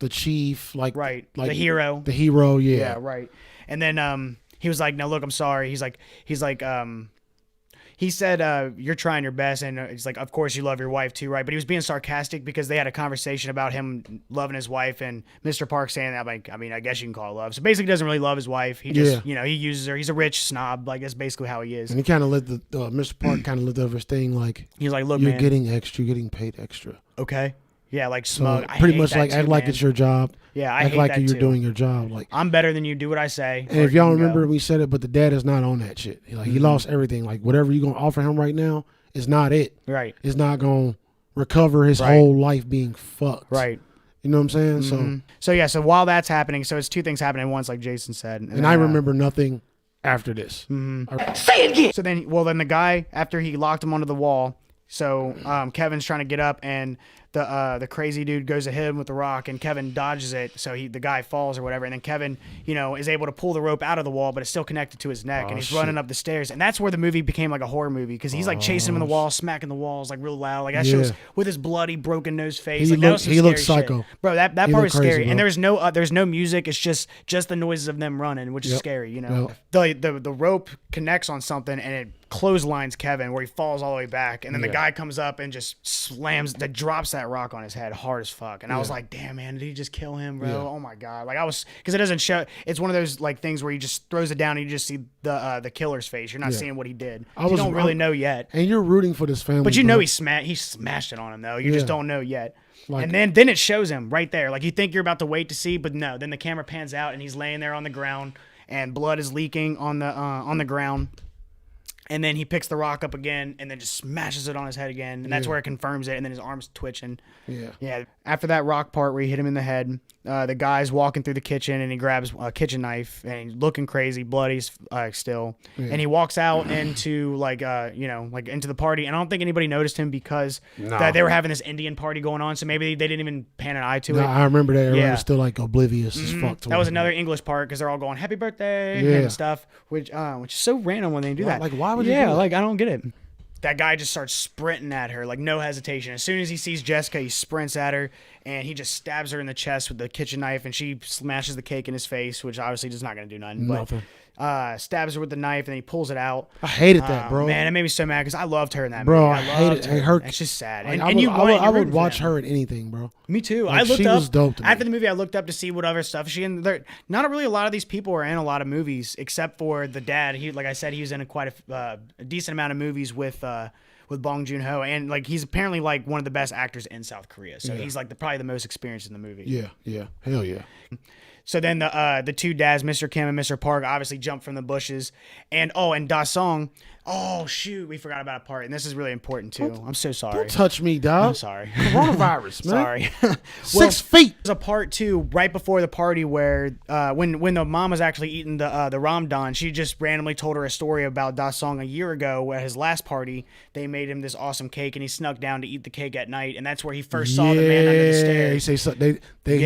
chief, like right, like the hero. The hero, yeah. Yeah, right. And then he was like, "No, look, I'm sorry." He's like, he said, "You're trying your best," and he's like, "Of course you love your wife too, right?" But he was being sarcastic because they had a conversation about him loving his wife, and Mr. Park saying that, like, I mean, I guess you can call it love. So basically, he doesn't really love his wife. He just, he uses her. He's a rich snob. Like that's basically how he is. And he kind of let Mr. Park kind of let over his thing, like He's like, "Look, you're man, getting extra, you're getting paid extra. okay." Yeah, like So smug. I pretty hate much that like too, act like man. it's your job. Yeah, I act hate like that you're too. doing your job. Like I'm better than you. Do what I say. And if y'all remember, we said it, but the dad is not on that shit. Like he lost everything. Like whatever you're gonna offer him right now is not it. Right. It's not gonna recover his whole life being fucked. Right. You know what I'm saying? So while that's happening, so it's two things happening at once, like Jason said. And I remember nothing after this. Say it again. So then the guy, after he locked him onto the wall, so Kevin's trying to get up, and the crazy dude goes to hit him with the rock, and Kevin dodges it, so the guy falls or whatever, and then Kevin, is able to pull the rope out of the wall, but it's still connected to his neck, and he's running up the stairs, and that's where the movie became like a horror movie, because he's like chasing him in the wall, smacking the walls like real loud, like that shit was with his bloody, broken nose face. He Like, that was some he looked scary psycho. shit. Bro, that part looked was scary, crazy, and bro. there's no music. It's just the noises of them running, which is scary. The rope connects on something, and it clotheslines Kevin where he falls all the way back, and then the guy comes up and just drops that rock on his head hard as fuck. And I was like, damn, man, did he just kill him, bro? Oh my god. Like because it doesn't show. It's one of those like things where he just throws it down and you just see the killer's face. You're not seeing what he did. You don't really know yet. And you're rooting for this family, But you bro. know he smashed it on him though. You just don't know yet. Like- and then it shows him right there. Like you think you're about to wait to see, but no. Then the camera pans out and he's laying there on the ground, and blood is leaking on the ground. And then he picks the rock up again and then just smashes it on his head again. And that's where it confirms it. And then his arm's twitching. Yeah. After that rock part where he hit him in the head, the guy's walking through the kitchen and he grabs a kitchen knife and he's looking crazy, bloody still. And he walks out into into the party. And I don't think anybody noticed him because that they were having this Indian party going on. So maybe they didn't even pan an eye to it. I remember that. Everyone was still like oblivious as fuck to That was it. another English part because they're all going happy birthday and stuff, which is so random when they do that. Like, why would you do that? Like I don't get it. That guy just starts sprinting at her, like no hesitation. As soon as he sees Jessica, he sprints at her, and he just stabs her in the chest with the kitchen knife, and she smashes the cake in his face, which obviously is not going to do nothing. Nothing. But stabs her with the knife, and then he pulls it out. I hated that, bro. Man, it made me so mad because I loved her in that bro, movie. I hated her. It's just sad. Like, And I would watch her in anything, bro. Me too. Like, I looked she up was dope to me. after the movie. I looked up to see what other stuff she in. There, not really a lot of these people are in a lot of movies, except for the dad. He, like I said, he was in quite a decent amount of movies with Bong Joon-ho, and like he's apparently like one of the best actors in South Korea. So he's like probably the most experienced in the movie. Yeah, hell yeah. So then the two dads, Mr. Kim and Mr. Park, obviously jump from the bushes, and Da Song. Oh shoot, we forgot about a part, and this is really important too. I'm so sorry. Don't touch me, dog. I'm sorry. Coronavirus, man. Sorry. 6 feet. There's a part too right before the party where when the mom was actually eating the Ramadan, she just randomly told her a story about Da Song a year ago at his last party. They made him this awesome cake, and he snuck down to eat the cake at night, and that's where he first saw the man under the stairs. He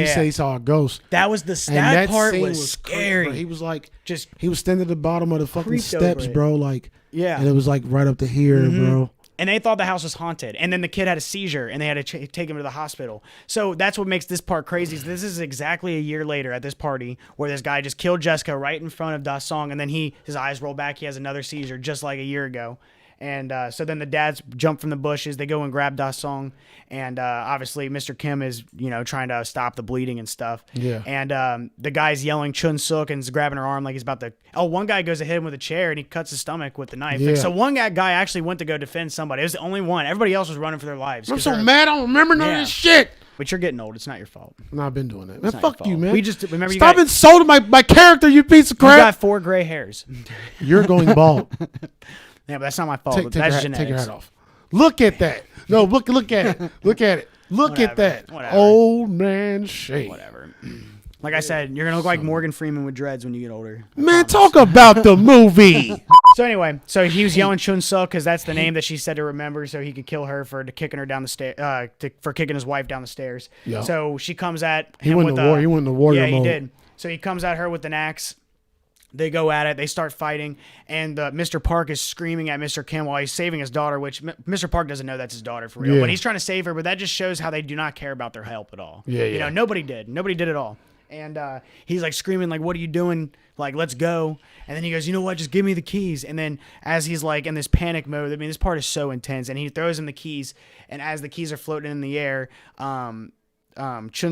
said he saw a ghost. That was the that part was scary. Bro. He was like, just he was standing at the bottom of the fucking creeped steps, over it. bro. Like, Yeah. and it was like right up to here, bro. And they thought the house was haunted. And then the kid had a seizure, and they had to take him to the hospital. So that's what makes this part crazy. Is this is exactly a year later at this party where this guy just killed Jessica right in front of Da Song, and then his eyes roll back. He has another seizure just like a year ago. And so then the dads jump from the bushes. They go and grab Da Song. And obviously Mr. Kim is, trying to stop the bleeding and stuff. Yeah. And the guy's yelling Chun Suk and is grabbing her arm like he's about to. Oh, one guy goes to hit him with a chair and he cuts his stomach with the knife. Yeah. Like, so one guy actually went to go defend somebody. It was the only one. Everybody else was running for their lives. I'm so mad. I don't remember none of this shit. But you're getting old. It's not your fault. No, I've been doing that. Man, not fuck your you, fault. man. We just remember Stop insulting my character, you piece of You crap. got 4 gray hairs. You're going bald. Yeah, but that's not my fault. Take That's your genetics. hat off. Look at that. No, look at it. Look at it. Look at that. Whatever. Old man shade. Whatever. Like I said, you're gonna look like Morgan Freeman with dreads when you get older. Man, talk about the movie. So anyway, so he was yelling Chun Suk because that's the name that she said to remember, so he could kill her for kicking her down the stairs, for kicking his wife down the stairs. Yeah. So she comes at He him went with to war. He went to warrior Yeah, he mode. did. So he comes at her with an axe. They go at it. They start fighting, and Mr. Park is screaming at Mr. Kim while he's saving his daughter, which Mr. Park doesn't know that's his daughter for real. Yeah. But he's trying to save her, but that just shows how they do not care about their help at all. Yeah. Nobody did. Nobody did at all. And he's like screaming, like, "What are you doing? Like, let's go!" And then he goes, "You know what? Just give me the keys." And then as he's like in this panic mode, I mean, this part is so intense. And he throws him the keys, and as the keys are floating in the air, Chun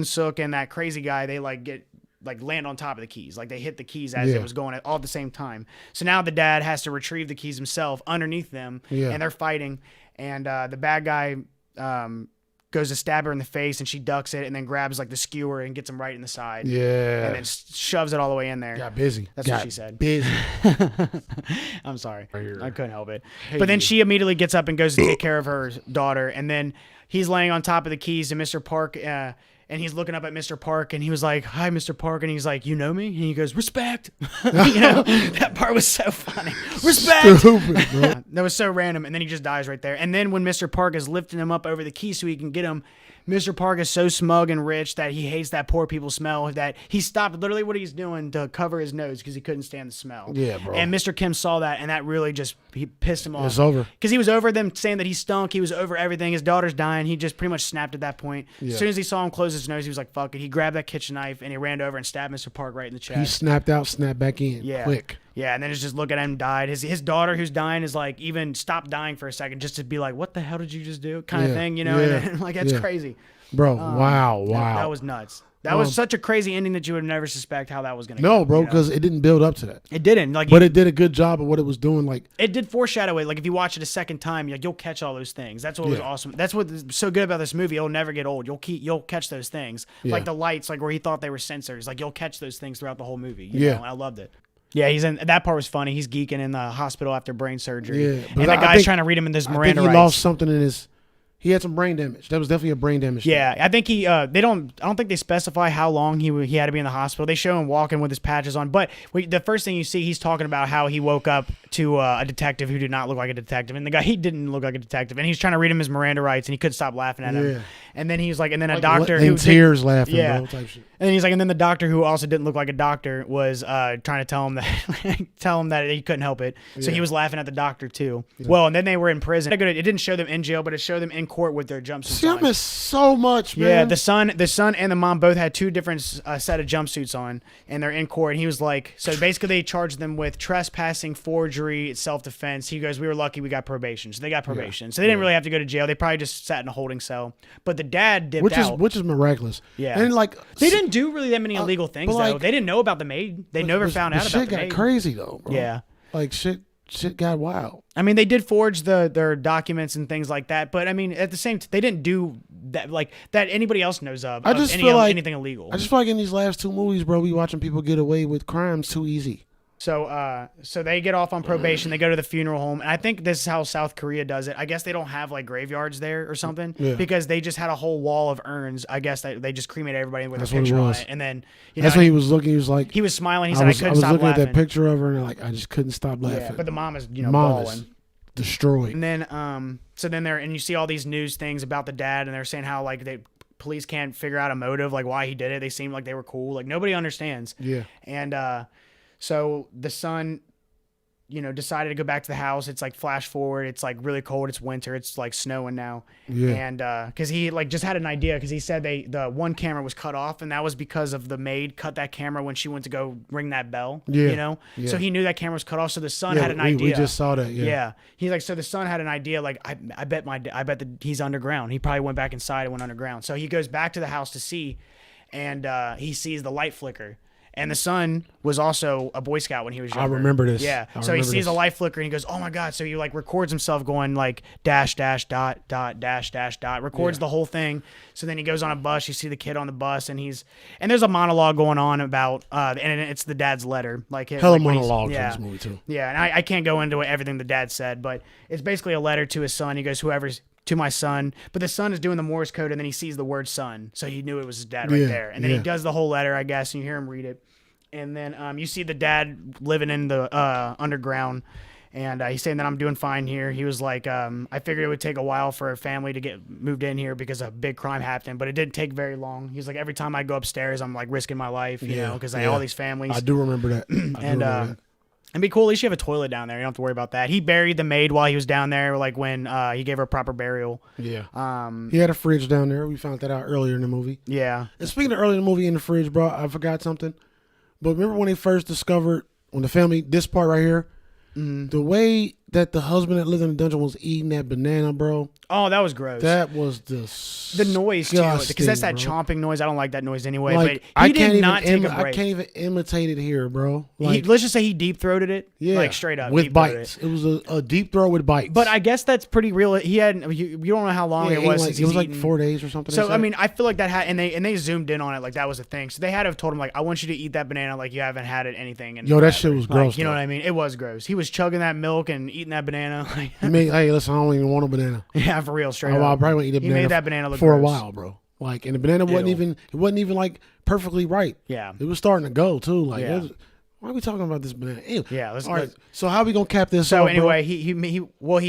Suk and that crazy guy, they land on top of the keys. Like they hit the keys as it was going all at the same time. So now the dad has to retrieve the keys himself underneath them, and they're fighting. And the bad guy goes to stab her in the face, and she ducks it and then grabs like the skewer and gets him right in the side. Yeah. And then shoves it all the way in there. Got busy. That's what she said. Busy. I'm sorry. Here. I couldn't help it. But then she immediately gets up and goes to take care of her daughter. And then he's laying on top of the keys to Mr. Park, and he's looking up at Mr. Park, and he was like, "Hi, Mr. Park." And he's like, "You know me?" And he goes, "Respect." That part was so funny. Respect. Stupid, bro. That was so random. And then he just dies right there. And then when Mr. Park is lifting him up over the key so he can get him, Mr. Park is so smug and rich that he hates that poor people smell that he stopped literally what he's doing to cover his nose because he couldn't stand the smell. Yeah, bro. And Mr. Kim saw that, and that really he pissed him off. It's over. Because he was over them saying that he stunk. He was over everything. His daughter's dying. He just pretty much snapped at that point. Yeah. As soon as he saw him close his nose, he was like, fuck it. He grabbed that kitchen knife, and he ran over and stabbed Mr. Park right in the chest. He snapped out, snapped back in. Yeah. Quick. Yeah, and then it's just look at him died. His daughter who's dying is like even stopped dying for a second just to be like, what the hell did you just do? Kind of thing, Yeah. And like that's crazy. Bro, wow. That was nuts. That was such a crazy ending that you would never suspect how that was going to No, go, bro, because it didn't build up to that. it didn't. Like, But it did a good job of what it was doing. Like, it did foreshadow it. Like if you watch it a second time, you'll catch all those things. That's what was awesome. That's what's so good about this movie. It'll never get old. You'll catch those things. Yeah. Like the lights, like where he thought they were sensors. Like you'll catch those things throughout the whole movie. You Yeah. know? And I loved it. Yeah, he's in that part was funny. He's geeking in the hospital after brain surgery. Yeah, and but that I guy's think- trying to read him in this I think Miranda he rights. lost something in his. He had some brain damage. That was definitely a brain damage. Yeah, I think I don't think they specify how long he had to be in the hospital. They show him walking with his patches on, but the first thing you see, he's talking about how he woke up to a detective who did not look like a detective, and the guy he didn't look like a detective, and he's trying to read him his Miranda rights, and he couldn't stop laughing at him. Yeah. And then he's like, and then a Like, doctor in who tears laughing, yeah. bro. Type shit. And he's like, and then the doctor who also didn't look like a doctor was trying to tell him that he couldn't help it. So he was laughing at the doctor too. Well, and then they were in prison. It didn't show them in jail, but it showed them in court with their jumpsuits See, on. I miss so much, man. Yeah, the son and the mom both had two different set of jumpsuits on, and they're in court. And he was like, so basically they charged them with trespassing, forgery, self-defense. He goes, we were lucky we got probation. So they got probation. So they didn't really have to go to jail. They probably just sat in a holding cell. But the dad dipped out. Which is miraculous. Yeah. And like They didn't do really that many illegal things, like, though. They didn't know about the maid. They never found out about the maid. Shit got crazy, though, bro. Yeah. Like, shit got wild. I mean, they did forge their documents and things like that, but I mean, at the same time, they didn't do that like that anybody else knows of. I just feel like anything illegal. I just feel like in these last two movies, bro, we watching people get away with crimes too easy. So they get off on probation. They go to the funeral home, and I think this is how South Korea does it. I guess they don't have like graveyards there or something because they just had a whole wall of urns. I guess they just cremated everybody with a picture on it, and then that's what he was looking. He was like, he was smiling. He said, "I couldn't stop laughing." I was looking laughing. at that picture of her, and like, I just couldn't stop laughing. Yeah, but the mom is bawling, is destroyed. And then so then you see all these news things about the dad, and they're saying how like police can't figure out a motive, like why he did it. They seem like they were cool. Like nobody understands. Yeah. And so the son, decided to go back to the house. It's like flash forward. It's like really cold. It's winter. It's like snowing now. Yeah. And because he like just had an idea because he said the one camera was cut off, and that was because of the maid cut that camera when she went to go ring that bell. Yeah. Yeah. So he knew that camera was cut off. So the son had an idea. We just saw that. Yeah. Yeah. He's like, so the son had an idea. Like I bet that he's underground. He probably went back inside and went underground. So he goes back to the house to see, and he sees the light flicker. And the son was also a Boy Scout when he was younger. I remember this. Yeah. So he sees a light flicker and he goes, "Oh my God!" So he like records himself going like dash dash dot dot dash dash dot. Records the whole thing. So then he goes on a bus. You see the kid on the bus, and there's a monologue going on about and it's the dad's letter. Like hella monologue in this movie too. Yeah, and I can't go into everything the dad said, but it's basically a letter to his son. He goes, "Whoever's to my son," but the son is doing the Morse code, and then he sees the word son, so he knew it was his dad right there. And then he does the whole letter, I guess, and you hear him read it. And then you see the dad living in the underground, and he's saying that I'm doing fine here. He was like, I figured it would take a while for a family to get moved in here because a big crime happened, but it didn't take very long. He's like, every time I go upstairs, I'm like risking my life, you know, because I have all these families. I do remember that. It'd be cool. At least you have a toilet down there. You don't have to worry about that. He buried the maid while he was down there, like when he gave her a proper burial. Yeah. He had a fridge down there. We found that out earlier in the movie. Yeah. And speaking of earlier in the movie in the fridge, bro, I forgot something. But remember when they first discovered, when the family, this part right here, the way that the husband that lived in the dungeon was eating that banana, bro. Oh, that was gross. That was the noise too, because that's that chomping noise. I don't like that noise anyway. Like, but he did not take a break. I can't even imitate it here, bro. Like, let's just say he deep throated it. Yeah, like straight up with bites. It was a deep throat with bites. But I guess that's pretty real. He had you don't know how long it was. It was like 4 days or something. So I mean, I feel like that had and they zoomed in on it like that was a thing. So they had to have told him like, I want you to eat that banana like you haven't had it anything. And yo, that shit was gross. You know what I mean? It was gross. He was chugging that milk and eating that banana. I mean, hey, listen, I don't even want a banana. Yeah, for real, straight up. I probably won't eat a banana. He made that banana look for gross. a while, bro. Like, and the banana wasn't even like perfectly ripe. Yeah, it was starting to go too. Like, why are we talking about this banana? Ew. Yeah, all right. So how are we gonna cap this? So off, anyway, he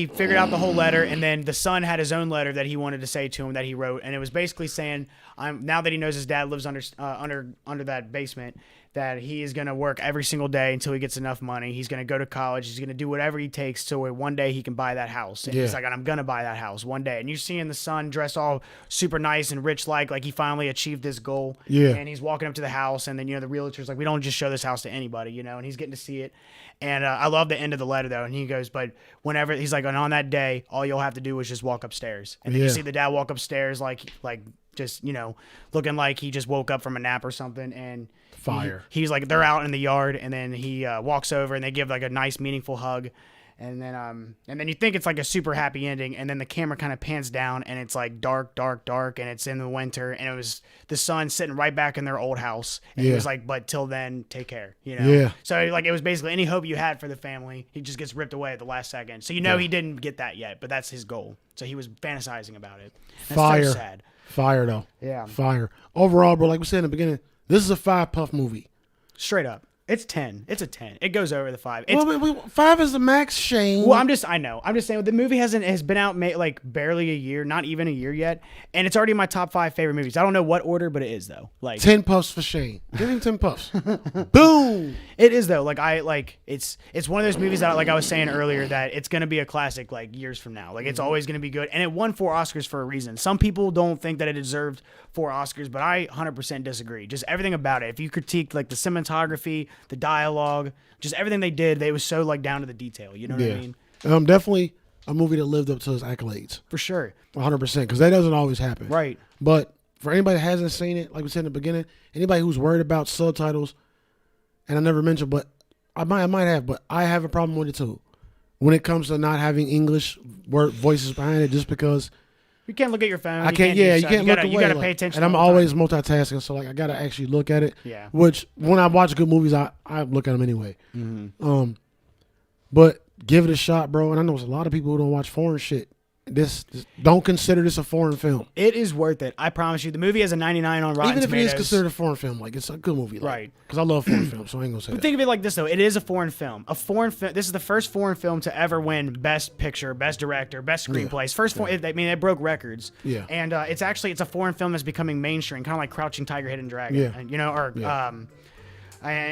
figured out the whole letter, and then the son had his own letter that he wanted to say to him that he wrote, and it was basically saying, now that he knows his dad lives under that basement, that he is going to work every single day until he gets enough money. He's going to go to college. He's going to do whatever he takes so one day he can buy that house. And he's like, I'm going to buy that house one day. And you're seeing the son dressed all super nice and rich like he finally achieved this goal. Yeah. And he's walking up to the house, and then, the realtor's like, we don't just show this house to anybody, and he's getting to see it. And I love the end of the letter, though. And he goes, but whenever, he's like, and on that day, all you'll have to do is just walk upstairs. And then you see the dad walk upstairs like just, looking like he just woke up from a nap or something. And fire. He's like, they're out in the yard, and then he walks over, and they give like a nice, meaningful hug. And then you think it's like a super happy ending, and then the camera kind of pans down, and it's like dark, dark, dark, and it's in the winter, and it was the son sitting right back in their old house, and he was like, but till then, take care, Yeah. So like it was basically any hope you had for the family, he just gets ripped away at the last second. So he didn't get that yet, but that's his goal. So he was fantasizing about it. That's fire. so sad. Fire though. Yeah. Fire. Overall, bro, like we said in the beginning, this is a 5 puff movie. Straight up. It's 10. It's a 10. It goes over the 5. Well, 5 is the max, Shane. Well, I know. I'm just saying the movie has been out like barely a year, not even a year yet, and it's already in my top 5 favorite movies. I don't know what order, but it is though. Like 10 puffs for Shane. Give him 10 puffs. Boom. It is though. It's one of those movies that like I was saying earlier that it's gonna be a classic like years from now. Like it's always gonna be good, and it won 4 Oscars for a reason. Some people don't think that it deserved 4 Oscars, but I 100% disagree. Just everything about it. If you critiqued like the cinematography, the dialogue, just everything they did, they was so like down to the detail. You know what I mean? Definitely a movie that lived up to its accolades. For sure. 100%, because that doesn't always happen. Right. But for anybody that hasn't seen it, like we said in the beginning, anybody who's worried about subtitles, and I never mentioned, but I might have, but I have a problem with it too. When it comes to not having English voices behind it, just because you can't look at your phone. I can't. You can't look away. You gotta pay attention. And I'm always multitasking, so like I gotta actually look at it. Yeah. Which when I watch good movies, I look at them anyway. But give it a shot, bro. And I know there's a lot of people who don't watch foreign shit. This don't consider this a foreign film. It is worth it. I promise you. The movie has a 99 on Rotten Even if Tomatoes. it is considered a foreign film, like it's a good movie, like, right? Because I love foreign films, so I ain't gonna say that. Think of it like this though. It is a foreign film. This is the first foreign film to ever win Best Picture, Best Director, Best Screenplays. First, it broke records. Yeah. And it's a foreign film that's becoming mainstream, kind of like Crouching Tiger, Hidden Dragon. Yeah. And,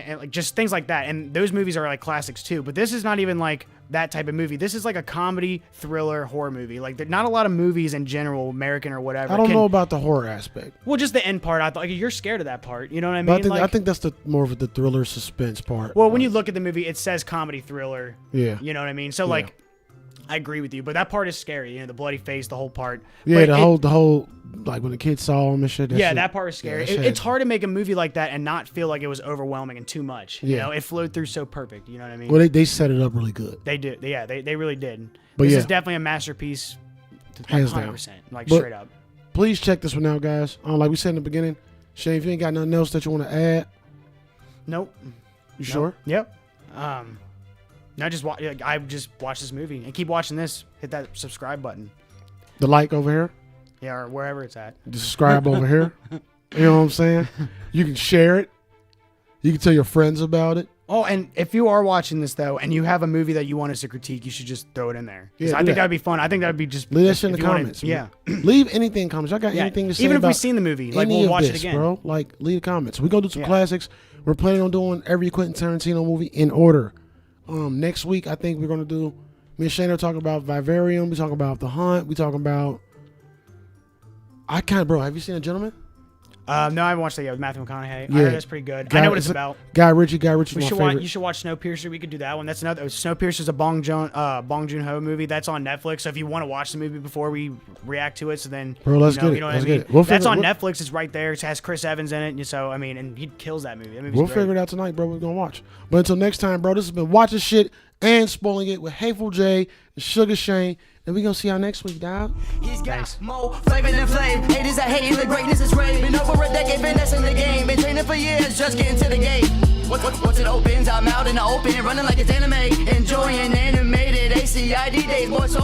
and like just things like that. And those movies are like classics too. But this is not even like that type of movie. This is like a comedy, thriller, horror movie. Like not a lot of movies in general, American or whatever. I don't know about the horror aspect. Well, just the end part. I thought like, you're scared of that part. You know what I mean? But I think that's more of the thriller suspense part. Well, when you look at the movie, it says comedy thriller. Yeah. You know what I mean? So like, I agree with you, but that part is scary. You know, the bloody face, the whole part. Yeah, but the whole like when the kids saw him and shit. That part was scary. It's hard to make a movie like that and not feel like it was overwhelming and too much. You know, it flowed through so perfect. You know what I mean? Well, they set it up really good. They did. Yeah, they really did. But this is definitely a masterpiece. Hands 100%. down. Like straight up. Please check this one out, guys. Like we said in the beginning, Shane, if you ain't got nothing else that you want to add. Nope. You sure? Yep. I just watch this movie and keep watching this. Hit that subscribe button. The like over here. Yeah, or wherever it's at. The subscribe over here. You know what I'm saying? You can share it. You can tell your friends about it. Oh, and if you are watching this though, and you have a movie that you want us to critique, you should just throw it in there. Yeah, I think that'd be fun. I think that'd be just leave that shit in the comments. Leave anything in the comments. I got anything to say even about if we've seen the movie, like any we'll of watch this, it again, bro. Like leave comments. We gonna do some classics. We're planning on doing every Quentin Tarantino movie in order. Next week, I think we're gonna do. Me and Shane are talking about Vivarium. We talking about The Hunt. We talking about. Bro. Have you seen A Gentleman? No, I haven't watched that yet with Matthew McConaughey. I heard that's pretty good. I know what it's about. Guy Ritchie. You should watch Snowpiercer. We could do that one. That's another. Snowpiercer's a Bong Joon-ho movie. That's on Netflix. So if you want to watch the movie before we react to it, so then let's get it. You know what I mean? That's on Netflix. It's right there. It has Chris Evans in it. So I mean, and he kills that movie. We'll figure it out tonight, bro. We're gonna watch. But until next time, bro. This has been Watching Shit and Spoiling It with Hateful J and Sugar Shane. And we gonna see y'all next week, dog. He's got more flavor than flame. Haters are hating, the greatness is great. Been over a decade, finessing the game. Been training for years, just getting to the game. Once it opens, I'm out in the open, running like it's anime. Enjoying animated ACID days, boy. So